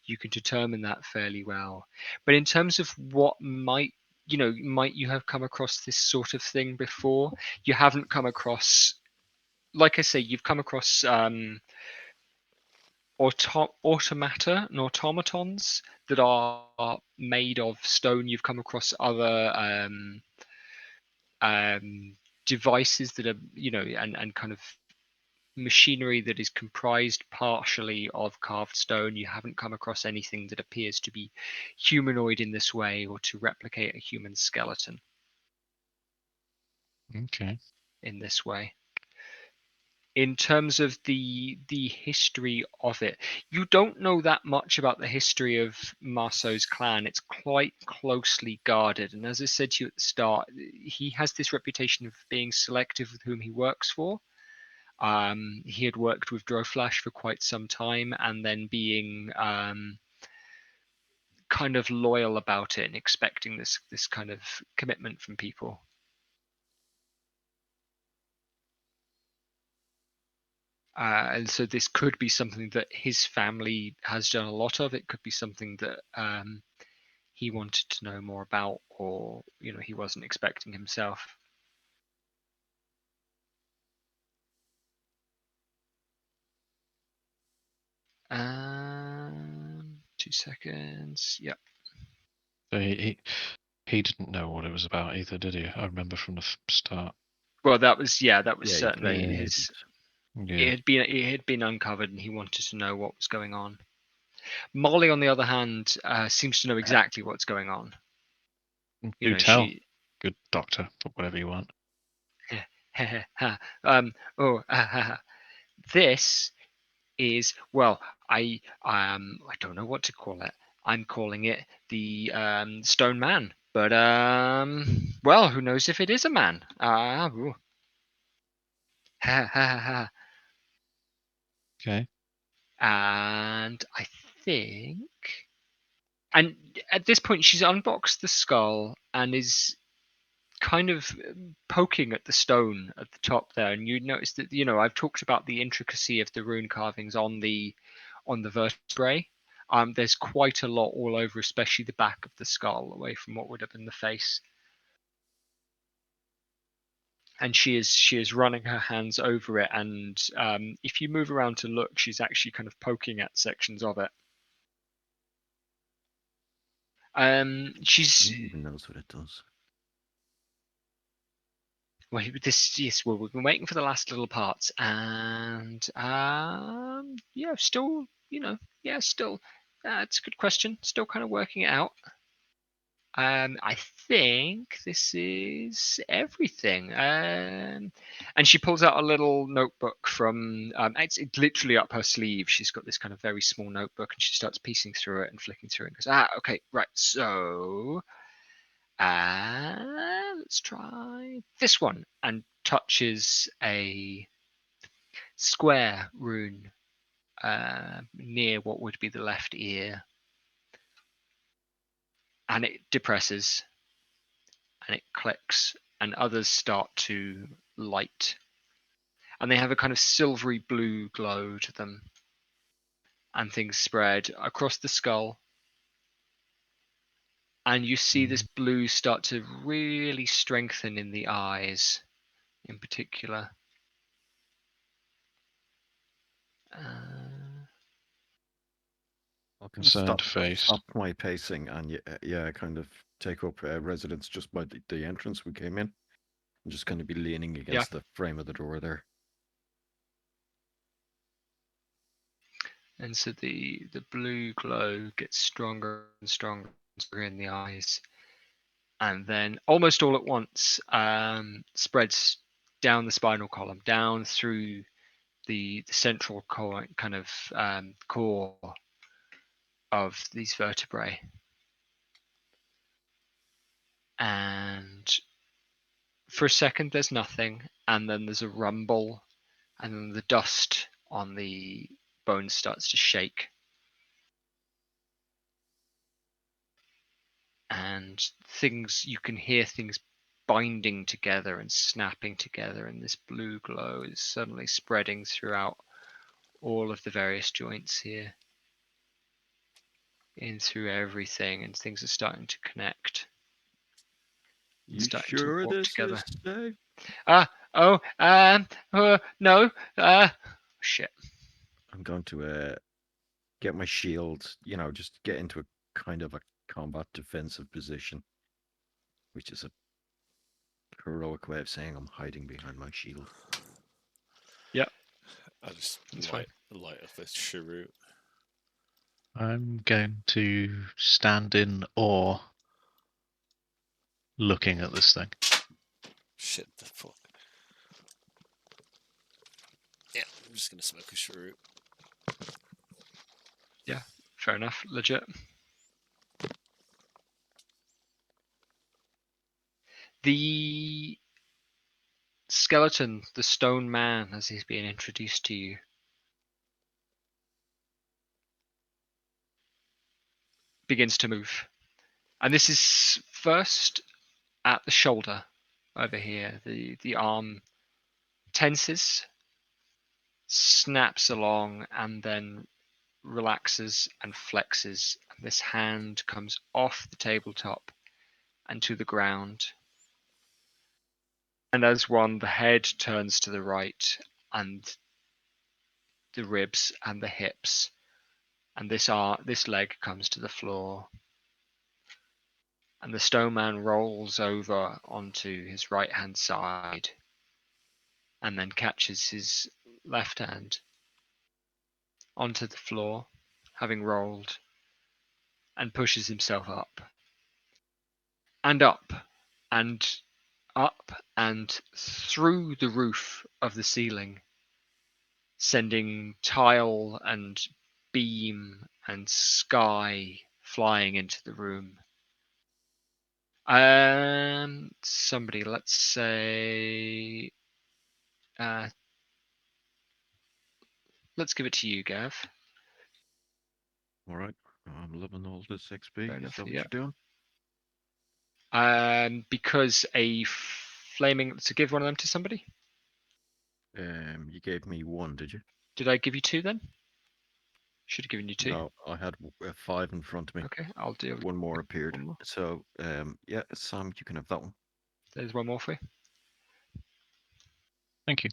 You can determine that fairly well. But in terms of what might you have come across this sort of thing before? You haven't come across, like I say, you've come across automata and automatons that are made of stone. You've come across other devices that are, and kind of machinery that is comprised partially of carved stone. You haven't come across anything that appears to be humanoid in this way or to replicate a human skeleton
Okay.
in this way. In terms of the history of it, you don't know that much about the history of Marceau's clan. It's quite closely guarded, and as I said to you at the start, he has this reputation of being selective with whom he works for. He had worked with Droflash for quite some time, and then being kind of loyal about it and expecting this kind of commitment from people. And so this could be something that his family has done a lot of. It could be something that he wanted to know more about, or he wasn't expecting himself. 2 seconds. Yep.
So he didn't know what it was about either, did he? I remember from the start.
Well, that was
Yeah,
certainly
he
his.
Yeah.
It had been uncovered, and he wanted to know what was going on. Molly, on the other hand, seems to know exactly what's going on.
Do tell.
She.
Good doctor, put whatever you want.
This is, well, I don't know what to call it. I'm calling it the Stone Man, but well, who knows if it is a man?
Okay.
And I think, and at this point, she's unboxed the skull and is kind of poking at the stone at the top there, and you notice that I've talked about the intricacy of the rune carvings on the vertebrae. There's quite a lot all over, especially the back of the skull, away from what would have been the face. and she is running her hands over it, and if you move around to look, she's actually kind of poking at sections of it. She's
Who even knows what it does?
well, yes. Well, we've been waiting for the last little parts, and yeah, still, still. It's a good question. Still kind of working it out. I think this is everything. And she pulls out a little notebook from. It's literally up her sleeve. She's got this kind of very small notebook, and she starts piecing through it and flicking through it. And goes, okay, right. So, let's try this one, and touches a square rune near what would be the left ear, and it depresses. And it clicks, and others start to light. And they have a kind of silvery blue glow to them. And things spread across the skull. And you see this blue start to really strengthen in the eyes, in particular.
I'll kind of
Concerned
stop
face.
my pacing and kind of take up residence just by the entrance we came in. I'm just going to be leaning against the frame of the door there.
And so the blue glow gets stronger and stronger in the eyes. And then almost all at once spreads down the spinal column, down through the central core, kind of core of these vertebrae. And for a second there's nothing, and then there's a rumble, and then the dust on the bones starts to shake. And you can hear things binding together and snapping together, and this blue glow is suddenly spreading throughout all of the various joints here, in through everything, and things are starting to connect.
You
Starting
sure
to walk
this
together.
is safe?
No, shit.
I'm going to get my shield, just get into a kind of a combat defensive position, which is a heroic way of saying I'm hiding behind my shield.
Yep.
I just
That's
light up this cheroot.
I'm going to stand in awe looking at this thing.
Shit, the fuck. Yeah, I'm just gonna smoke a cheroot.
Yeah, fair enough. Legit. The skeleton, the stone man, as he's being introduced to you, begins to move. And this is first at the shoulder over here. The arm tenses, snaps along, and then relaxes and flexes. And this hand comes off the tabletop and to the ground. And as one, the head turns to the right, and the ribs and the hips, and this leg comes to the floor. And the stone man rolls over onto his right hand side, and then catches his left hand onto the floor, having rolled, and pushes himself up. And up, and up, and through the roof of the ceiling, sending tile and beam and sky flying into the room. Somebody, let's say, let's give it to you, Gav.
All right, I'm loving all this XP.
Fair
Is
enough,
that what
yeah.
you're doing?
Because a flaming. So give one of them to somebody.
You gave me one, did you?
Did I give you two then? Should have given you two.
No, I had 5 in front of me.
Okay, I'll deal with
One more appeared.
one more.
So, yeah, Sam, you can have that one.
There's one more for you.
Thank you.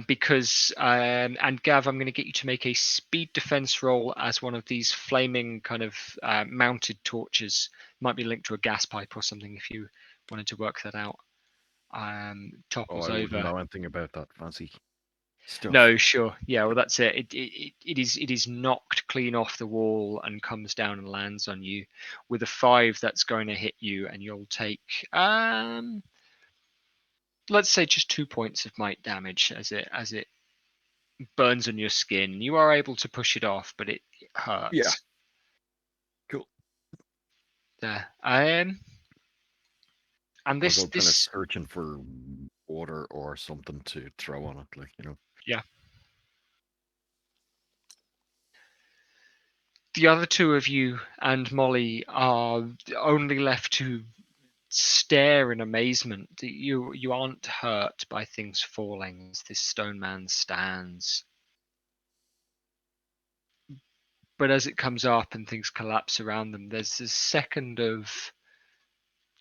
Because and Gav, I'm going to get you to make a speed defense roll as one of these flaming kind of mounted torches. Might be linked to a gas pipe or something if you wanted to work that out. Topples
I
over.
wouldn't know anything about that fancy stuff.
No, sure. Yeah, well, that's it. It is knocked clean off the wall and comes down and lands on you. With a 5, that's going to hit you, and you'll take let's say just 2 points of might damage as it burns on your skin. You are able to push it off, but it hurts.
Yeah. Cool.
There. And
I'll
this
go kind of
this
searching for water or something to throw on it, like, you know.
yeah. The other two of you and Molly are only left to stare in amazement. You aren't hurt by things falling as this stone man stands. But as it comes up and things collapse around them, there's this second of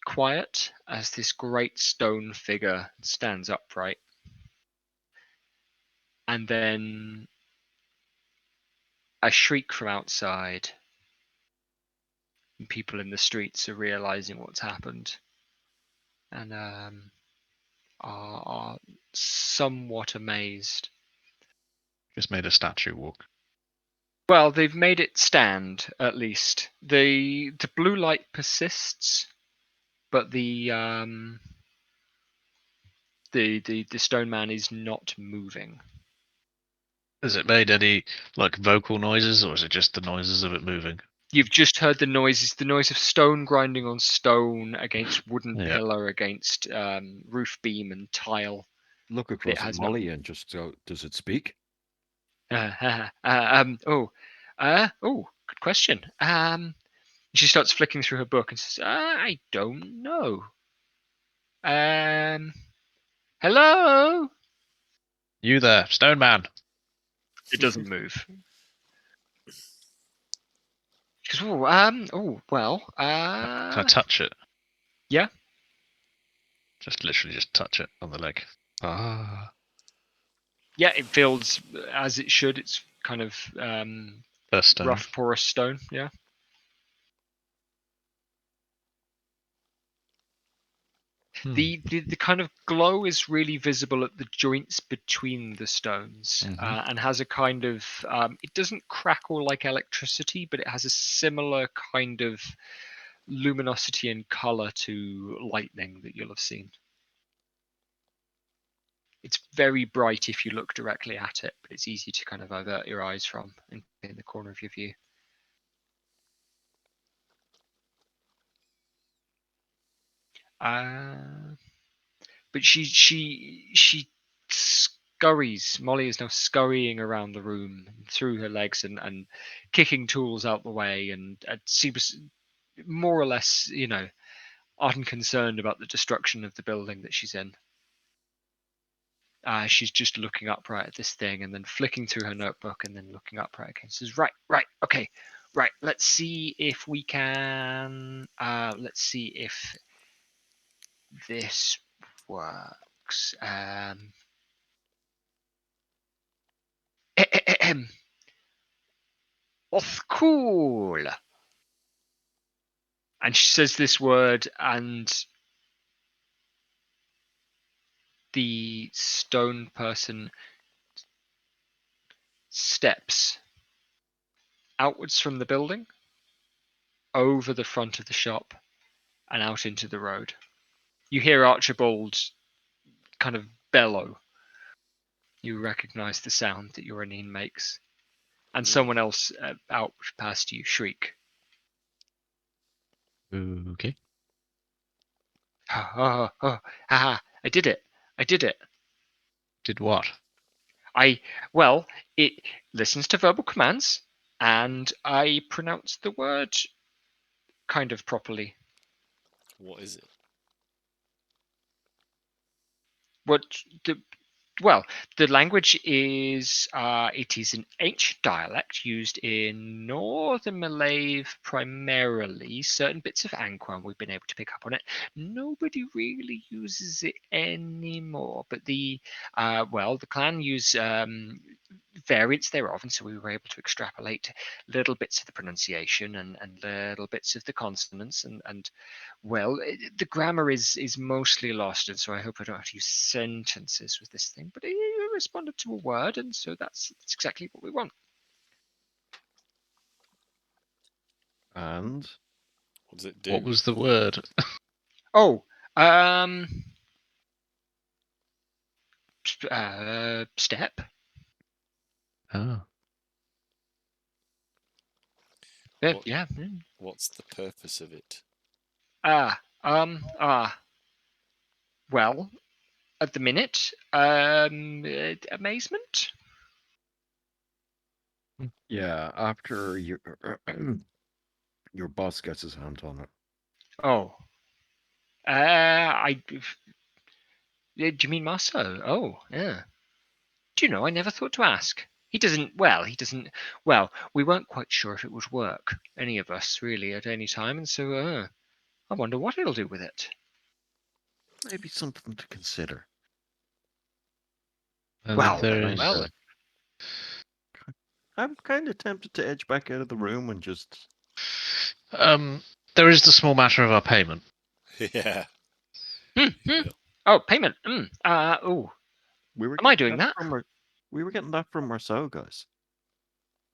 quiet as this great stone figure stands upright. And then a shriek from outside. And people in the streets are realizing what's happened and are somewhat amazed.
Just made a statue walk.
Well, they've made it stand at least. The blue light persists, but the stone man is not moving.
Has it made any like vocal noises, or is it just the noises of it moving?
You've just heard the noises, the noise of stone grinding on stone against wooden
Yeah.
pillar, against roof beam and tile.
Look
It
across at
has
Molly and just go, does it speak?
Oh, good question. She starts flicking through her book and says, "I don't know. Hello."
You there, Stone Man?
It doesn't move. She goes, well,
Can I touch it?
yeah.
Just literally just touch it on the leg. Ah.
Yeah, it feels as it should. It's kind of
First stone.
rough, porous stone. Yeah. The kind of glow is really visible at the joints between the stones, and has a kind of it doesn't crackle like electricity, but it has a similar kind of luminosity and color to lightning that you'll have seen. It's very bright if you look directly at it, but it's easy to kind of avert your eyes from in the corner of your view. But she scurries. Molly is now scurrying around the room through her legs and kicking tools out the way, and seems more or less, unconcerned about the destruction of the building that she's in. She's just looking upright at this thing and then flicking through her notebook and then looking upright again. Says, right, okay, right. Let's see if we can. Let's see if this works. Cool. And she says this word, and the stone person steps outwards from the building, over the front of the shop, and out into the road. You hear Archibald kind of bellow. You recognize the sound that Uranine makes. And someone else out past you shriek.
Okay.
I did it. I did it.
Did what?
Well, it listens to verbal commands, and I pronounced the word kind of properly.
What is it?
What well, the language is it is an ancient dialect used in northern Malay primarily. Certain bits of Angkor we've been able to pick up on it. Nobody really uses it anymore, but the clan use variants thereof, and so we were able to extrapolate little bits of the pronunciation and little bits of the consonants and well, the grammar is mostly lost, and so I hope I don't have to use sentences with this thing. But it responded to a word, and so that's exactly what we want.
And
What does it do?
What was the word?
Oh, step.
Oh.
What-
Yeah.
What's the purpose of it?
Well, at the minute, amazement.
yeah, after your your boss gets his hand on it.
Oh, do you mean Marceau? Oh, yeah. Do you know, I never thought to ask. He doesn't. Well, we weren't quite sure if it would work, any of us, really, at any time, and so, I wonder what he'll do with it.
Maybe something to consider.
Well,
there's
I'm kind of tempted to edge back out of the room and just.
there is the small matter of our payment.
Yeah.
Yeah. Oh, payment. Oh,
We were.
am I doing that?
We were getting that from Marceau, guys.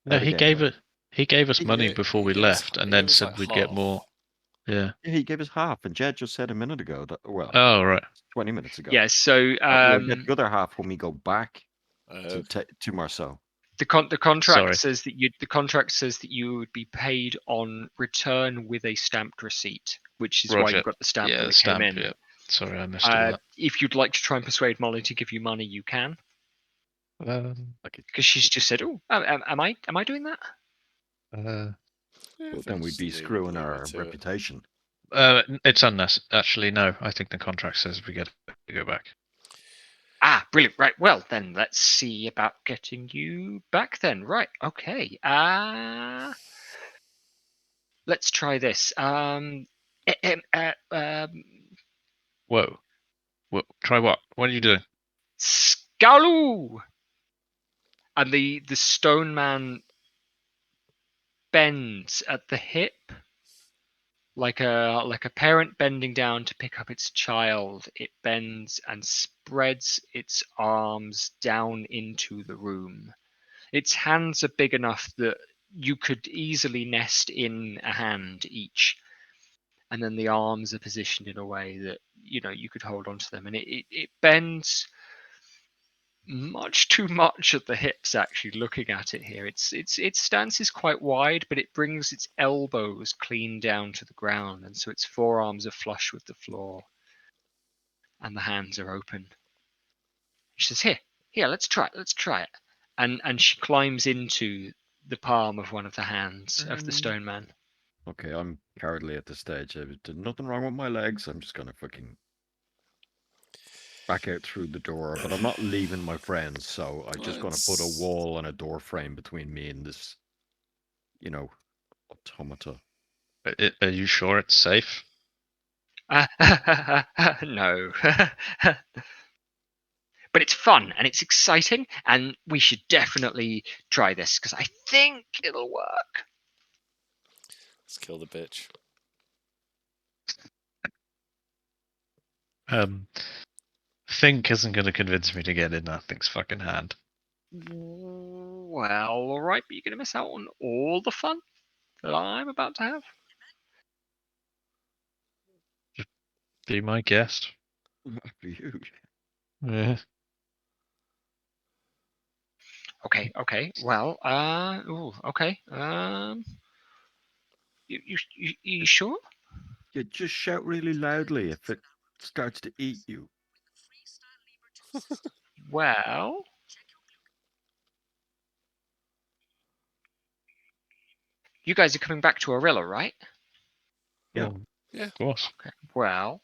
No, he gave it. He gave us money
Yeah,
before
he
we
gave us-
left,
he
and
gave
then
us,
said
like,
we'd get
half.
more. Yeah.
Yeah, he gave us half, and Jed just said a minute ago that. Well,
Oh right.
20 minutes ago.
Yeah. So,
we'll get the other half when we go back
Oh,
to Marceau.
the contract
Sorry.
says that you would be paid on return with a stamped receipt, which is why
Roger.
you got the stamp
Yeah,
when
the
it
stamp.
came in.
Yeah. Sorry, I missed all
If you'd like to try and persuade Molly to give you money, you can,
that.
because she's just said, "Oh, am I doing that?"
yeah,
But
if
then
you
we'd
just
be screwing
leave it
our
to it.
reputation.
It's unnecessary. Actually, no. I think the contract says we get to go back.
Ah, brilliant. Right. Well, then let's see about getting you back then. Right. Okay. Let's try this.
Whoa. Try what? What are you doing?
Skalu! And the stone man bends at the hip like a parent bending down to pick up its child. It bends and spreads its arms down into the room. Its hands are big enough that you could easily nest in a hand each, and then the arms are positioned in a way that you could hold onto them, and it bends much too much at the hips. Actually, looking at it here, its stance is quite wide, but it brings its elbows clean down to the ground, and so its forearms are flush with the floor, and the hands are open. She says, "Here, let's try it," and she climbs into the palm of one of the hands of the stone man.
Okay, I'm cowardly at this stage. There's nothing wrong with my legs. I'm just gonna fucking back out through the door, but I'm not leaving my friends, so I'm just gonna put a wall and a door frame between me and this, automata.
Are you sure it's safe?
No. But it's fun and it's exciting, and we should definitely try this because I think it'll work.
Let's kill the bitch.
Think isn't going to convince me to get in that thing's fucking hand.
Well, all right, but you're going to miss out on all the fun that I'm about to have.
Be my guest.
For you.
Yeah.
Okay. Well, okay. You sure?
You just shout really loudly if it starts to eat you.
Well, you guys are coming back to Arilla, right?
Yeah.
Yeah.
Of course.
Okay. Well,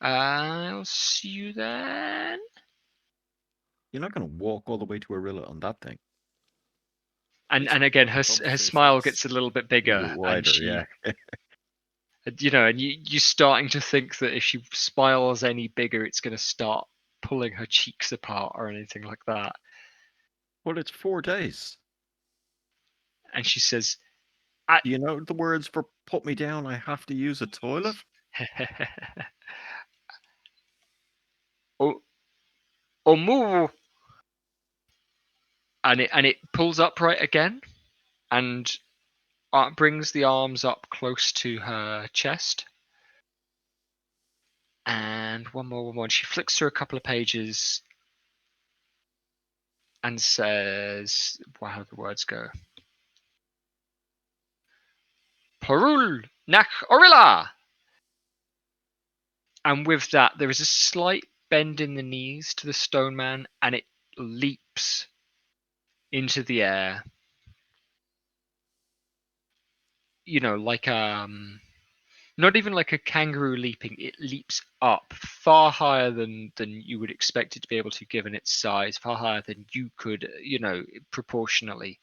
I'll see you then.
You're not going to walk all the way to Arilla on that thing.
And again, her
Bump
her
through
smile
things.
gets a little bit bigger, and
Wider,
she,
yeah.
and you're starting to think that if she smiles any bigger, it's going to start pulling her cheeks apart or anything like that.
Well, it's 4 days.
And she says,
Do you know the words for "put me down"? I have to use a toilet.
"Oh, move!" And it pulls upright again, and brings the arms up close to her chest. And one more. She flicks through a couple of pages and says, "Wow, how the words go? Parul nach Orilla." And with that, there is a slight bend in the knees to the stone man, and it leaps into the air. Like not even like a kangaroo leaping. It leaps up far higher than you would expect it to be able to, given its size, far higher than you could, proportionally.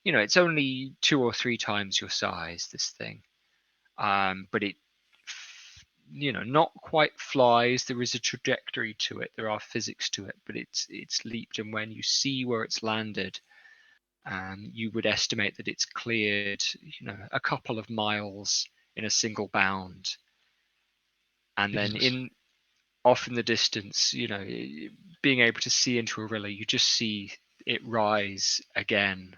It's only 2 or 3 times your size, this thing. But it, not quite flies. There is a trajectory to it. There are physics to it, but it's leaped. And when you see where it's landed, you would estimate that it's cleared, a couple of miles in a single bound. And then off in the distance, being able to see into Arilla, you just see it rise again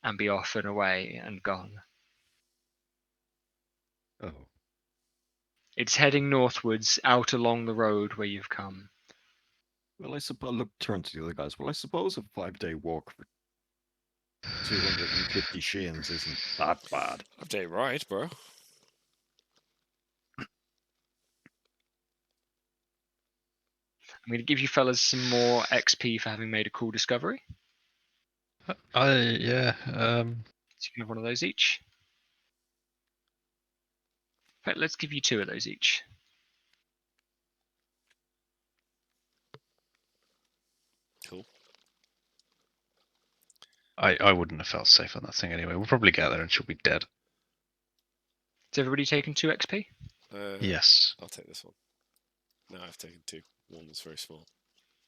and be off and away and gone.
Oh.
It's heading northwards out along the road where you've come.
Well, I suppose. Turn to the other guys. Well, I suppose a 5-day walk for 250 shins isn't that bad.
5-day ride, bro.
I'm going to give you fellas some more XP for having made a cool discovery.
Yeah.
So you can have one of those each. In fact, let's give you 2 of those each.
Cool.
I wouldn't have felt safe on that thing anyway. We'll probably get there and she'll be dead.
Has everybody taken 2 XP?
Yes.
I'll take this one. No, I've taken 2. One was very small.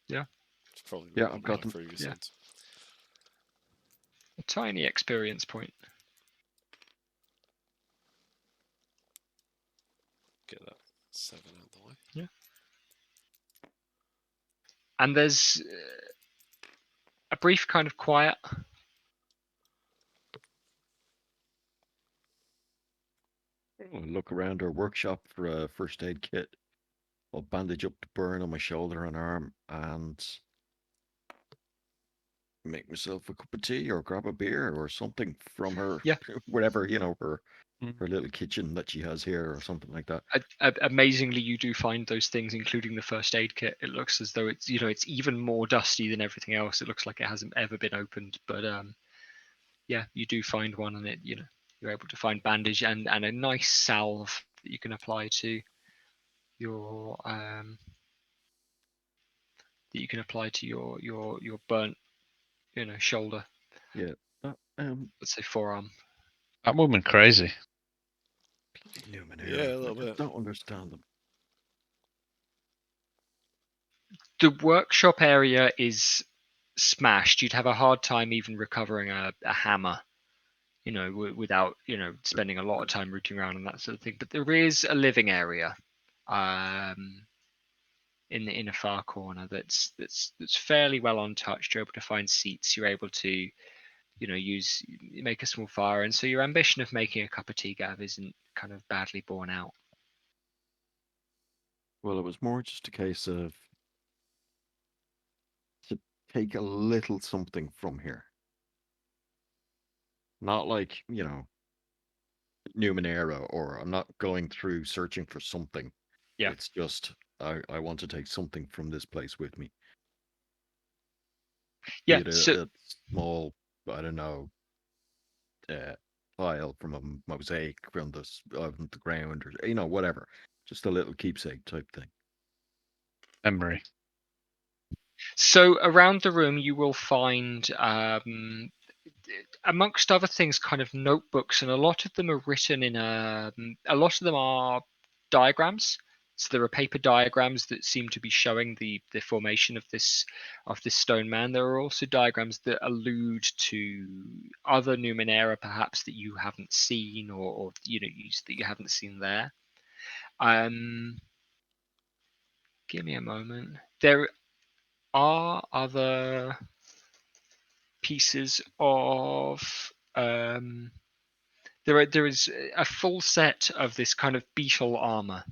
Yeah.
It's probably
Yeah,
more
I've
than
got
my
them.
previous
Yeah.
ones.
A tiny experience point.
Get that 7 out the way.
Yeah. And there's a brief kind of quiet.
I'll look around our workshop for a first aid kit. I'll bandage up the burn on my shoulder and arm and make myself a cup of tea or grab a beer or something from her,
Yeah.
whatever, her little kitchen that she has here or something like that.
Amazingly, you do find those things, including the first aid kit. It looks as though it's it's even more dusty than everything else. It looks like it hasn't ever been opened, but yeah, you do find one, and it you're able to find bandage and a nice salve that you can apply to your your burnt shoulder.
Yeah.
Let's say forearm.
That woman crazy.
Numenera.
Yeah, a little
I just
bit.
don't understand them.
The workshop area is smashed. You'd have a hard time even recovering a hammer, without spending a lot of time rooting around and that sort of thing. But there is a living area, in a far corner that's fairly well untouched. You're able to find seats. You're able to make a small fire, and so your ambition of making a cup of tea, Gav, isn't kind of badly borne out.
Well, it was more just a case of to take a little something from here. Not like, Numenera, or I'm not going through searching for something.
Yeah.
It's just I want to take something from this place with me.
Yeah.
Be it
So
a small, I don't know, tile from a mosaic from the ground, or whatever. Just a little keepsake type thing.
Memory.
So around the room, you will find, amongst other things, kind of notebooks, and a lot of them are written in a lot of them are diagrams. So there are paper diagrams that seem to be showing the formation of this stone man. There are also diagrams that allude to other Numenera, perhaps that you haven't seen, or that you haven't seen there. Give me a moment. There are other pieces of there is a full set of this kind of beetle armor,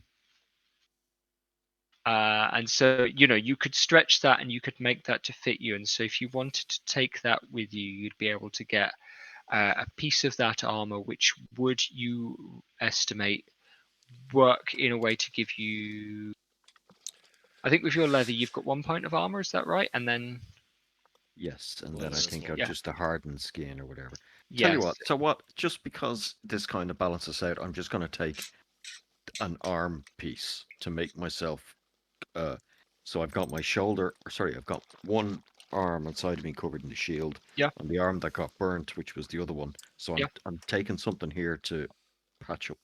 and so you could stretch that and you could make that to fit you. And so if you wanted to take that with you, you'd be able to get a piece of that armor, which would, you estimate, work in a way to give you. I think with your leather, you've got 1 point of armor. Is that right? And then
Yes, and
Well,
then I
that's
think
not-
I've
Yeah.
just a hardened skin or whatever. Tell you
yes,
what, so what, just because this kind of balances out, I'm just going to take an arm piece to make myself, so I've got my shoulder, or sorry, I've got one arm outside of me covered in the shield,
Yeah.
and the arm that got burnt, which was the other one. So
Yeah.
I'm taking something here to patch up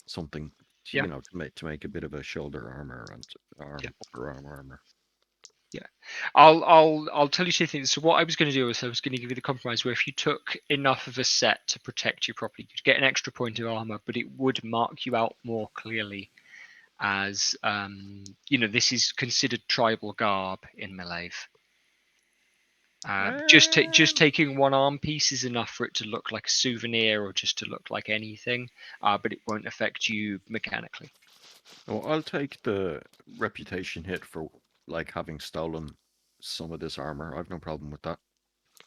something,
Yeah.
to make a bit of a shoulder armor and upper arm armor.
Yeah, I'll tell you two things. So what I was going to do was I was going to give you the compromise where if you took enough of a set to protect you properly, you'd get an extra point of armor, but it would mark you out more clearly as this is considered tribal garb in Malave. Just taking one arm piece is enough for it to look like a souvenir or just to look like anything, but it won't affect you mechanically.
Well, I'll take the reputation hit for like having stolen some of this armor. I've no problem with that.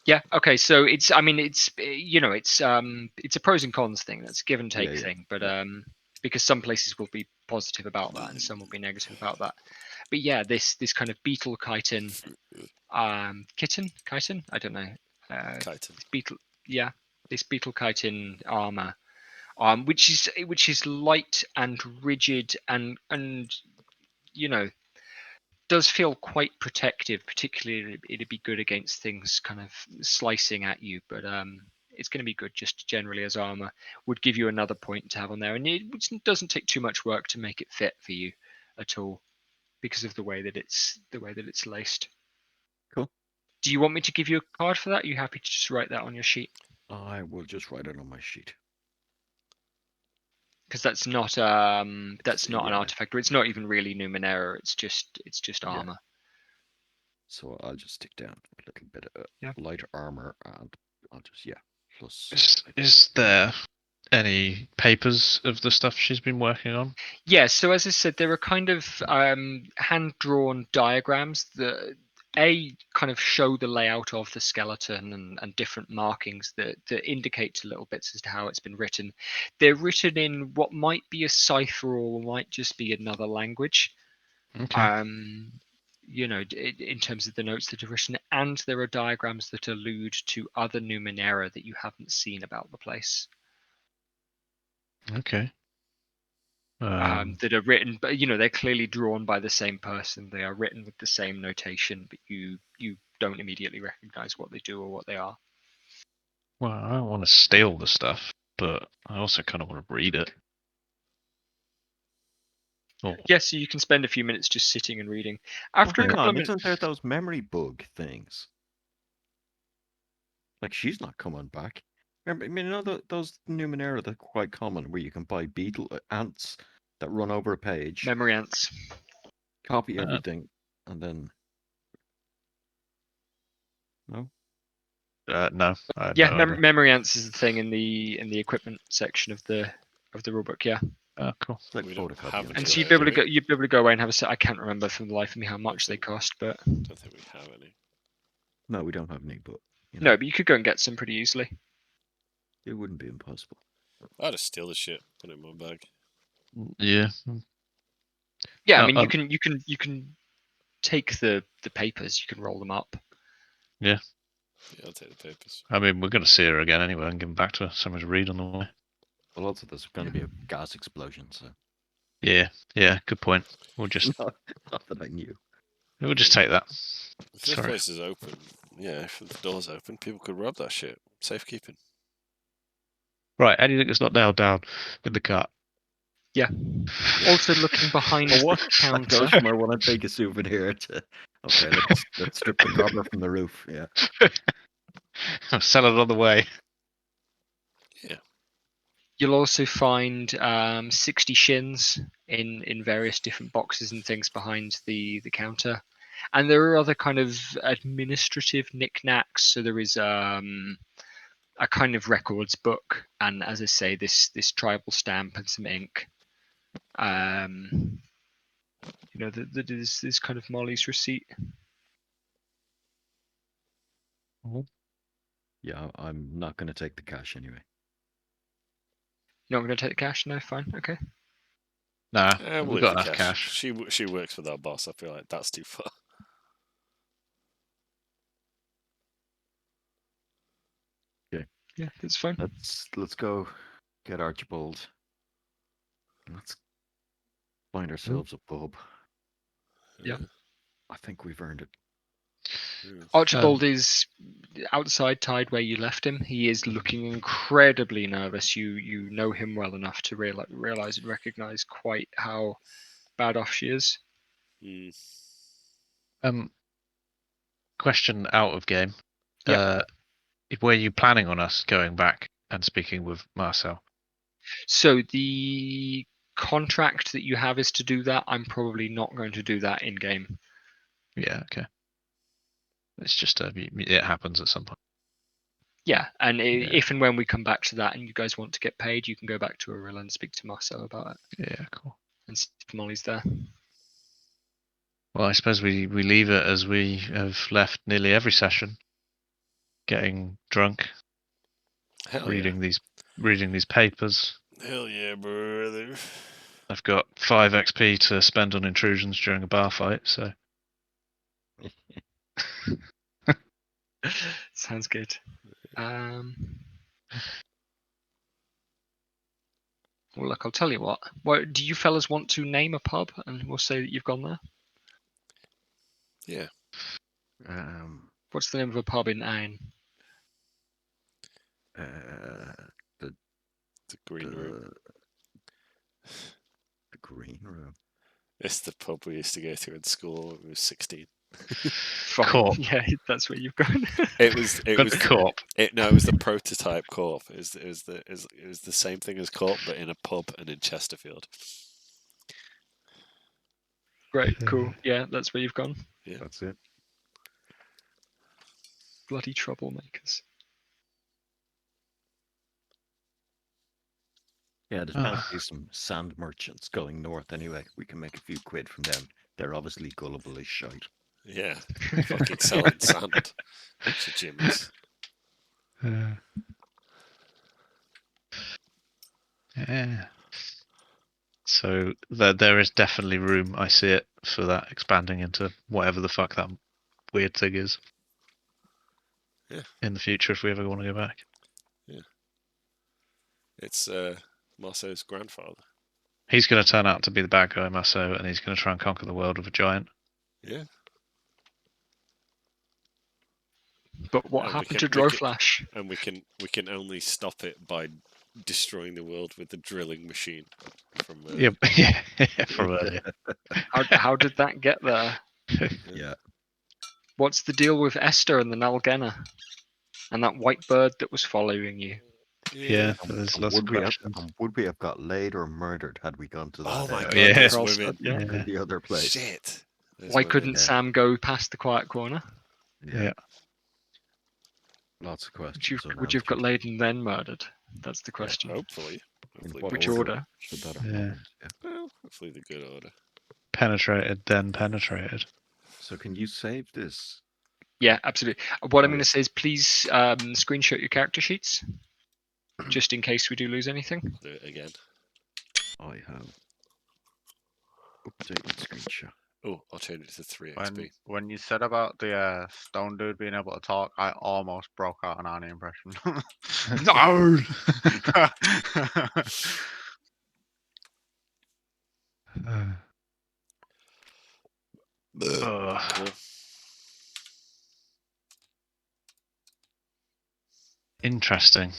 Yeah. Okay. So it's it's a pros and cons thing. That's a give and take
Yeah,
thing. But
yeah.
because some places will be positive about that and some will be negative about that. But yeah, this kind of beetle chitin, chitin. I don't know.
Chitin.
This beetle. Yeah, this beetle chitin armor, which is light and rigid and does feel quite protective. Particularly, it'd be good against things kind of slicing at you, but it's going to be good just generally as armor. Would give you another point to have on there, and it doesn't take too much work to make it fit for you at all because of the way that it's laced.
Cool.
Do you want me to give you a card for that? Are you happy to just write that on your sheet?
I will just write it on my sheet.
Because that's not an
Yeah.
artifact, or it's not even really Numenera. It's just
Yeah.
armor.
So I'll just stick down a little bit of
Yeah.
light armor, and I'll just plus.
Is there any papers of the stuff she's been working on?
Yeah, so as I said, there are kind of hand-drawn diagrams that kind of show the layout of the skeleton and different markings that indicate little bits as to how it's been written. They're written in what might be a cipher or might just be another language.
Okay.
In terms of the notes that are written, and there are diagrams that allude to other Numenera that you haven't seen about the place.
Okay.
That are written, but they're clearly drawn by the same person. They are written with the same notation, but you don't immediately recognize what they do or what they are.
Well, I don't want to steal the stuff, but I also kind of want to read it. Oh,
Yeah, so you can spend a few minutes just sitting and reading. After a
Hang
couple
on,
of minutes,
isn't there those memory bug things? Like she's not coming back. Remember, I mean, those Numenera, they're quite common, where you can buy beetle ants that run over a page,
memory ants.
copy everything, and then no.
no. I had
Yeah,
no idea.
memory ants is the thing in the equipment section of the rulebook. Yeah,
Oh, cool.
It's like
We don't
photocopy
have
on
any
and
a
so
there,
page.
you'd be able to go away and have a set. I can't remember from the life of me how much they cost, but
Don't think we have any.
No, we don't have any, but
no, but you could go and get some pretty easily.
it wouldn't be impossible.
I'll just steal the shit, put it in my bag.
Yeah.
Yeah, I
Oh,
mean you can take the papers, you can roll them up.
Yeah, I'll take the papers.
I mean, we're going to see her again anyway and give them back to her. Someone to read on the way.
Well, also there's going to be a gas explosion, so
Yeah. Yeah. Good point. We'll just.
not that I knew.
We'll just take that.
If this
Sorry.
place is open, yeah, if the door's open, people could rob that shit. Safekeeping.
Right, anything that's not nailed down in the cart.
Also looking behind
Well,
the
what
counter.
customer want to take a souvenir to? Okay, let's strip the cover from the roof. Yeah.
Sell it on the way.
You'll also find 60 shins in various different boxes and things behind the counter. And there are other kind of administrative knickknacks. So there is a kind of records book, and as I say, this tribal stamp and some ink. That is kind of Molly's receipt.
Yeah, I'm not going to take the cash anyway.
You're not going to take the cash? No, fine, okay.
Nah,
We'll
we've
leave
got
the
enough cash.
She works with our boss. I feel like that's too far.
Yeah, that's fine.
Let's go get Archibald. Let's find ourselves a pub.
Yeah.
I think we've earned it.
Archibald is outside, tied where you left him. He is looking incredibly nervous. You know him well enough to realize and recognize quite how bad off she is.
Question out of game.
Yeah.
Were you planning on us going back and speaking with Marcel?
So the contract that you have is to do that. I'm probably not going to do that in game.
Yeah, okay. It's just it happens at some point.
Yeah, and
Yeah.
if and when we come back to that and you guys want to get paid, you can go back to Arilla and speak to Marcel about it.
Yeah, cool.
And see if Molly's there.
Well, I suppose we leave it as we have left nearly every session. Getting drunk,
Hell
reading these papers.
Hell yeah, brother.
I've got 5 XP to spend on intrusions during a bar fight, so
Sounds good. Well, look, I'll tell you what. Do you fellas want to name a pub, and we'll say that you've gone there?
Yeah.
What's the name of a pub in Ain?
The Green Room.
The Green Room.
It's the pub we used to go to in school when we were 16.
Corp.
Yeah, that's where you've gone.
It was
the Corp.
It was the prototype Corp. It was the same thing as Corp, but in a pub and in Chesterfield.
Great, cool. Yeah, that's where you've gone.
Yeah,
that's it.
Bloody troublemakers.
Yeah, there's bound to be some sand merchants going north anyway. We can make a few quid from them. They're obviously gullible as shite.
Yeah, fucking selling sand to Jimmy's.
Yeah. So there is definitely room. I see it for that expanding into whatever the fuck that weird thing is.
Yeah.
In the future, if we ever want to go back.
Yeah. It's Marceau's grandfather.
He's going to turn out to be the bad guy, Marceau, and he's going to try and conquer the world with a giant.
Yeah.
But what happened to Droflash?
And we can only stop it by destroying the world with the drilling machine from
from earlier.
How did that get there?
Yeah.
What's the deal with Esther and the Nalgena? And that white bird that was following you?
Yeah, there's lots of questions.
Would we have got laid or murdered had we gone to that?
Oh my god,
yeah.
there's women.
Yeah.
The other place.
Shit.
Why couldn't Sam go past the quiet corner?
Yeah.
Lots of questions.
Would you have got laid and then murdered? That's the question.
Yeah, hopefully.
Which order?
Should that have happened? Yeah.
Well, hopefully the good order.
Penetrated, then penetrated.
So can you save this?
Yeah, absolutely. What I'm going to say is please screenshot your character sheets, just in case we do lose anything.
Do it again.
I have updated screenshot.
Oh, I'll change it to 3 XP.
When you said about the stone dude being able to talk, I almost broke out an Arnie impression.
No!
Yeah.
Interesting.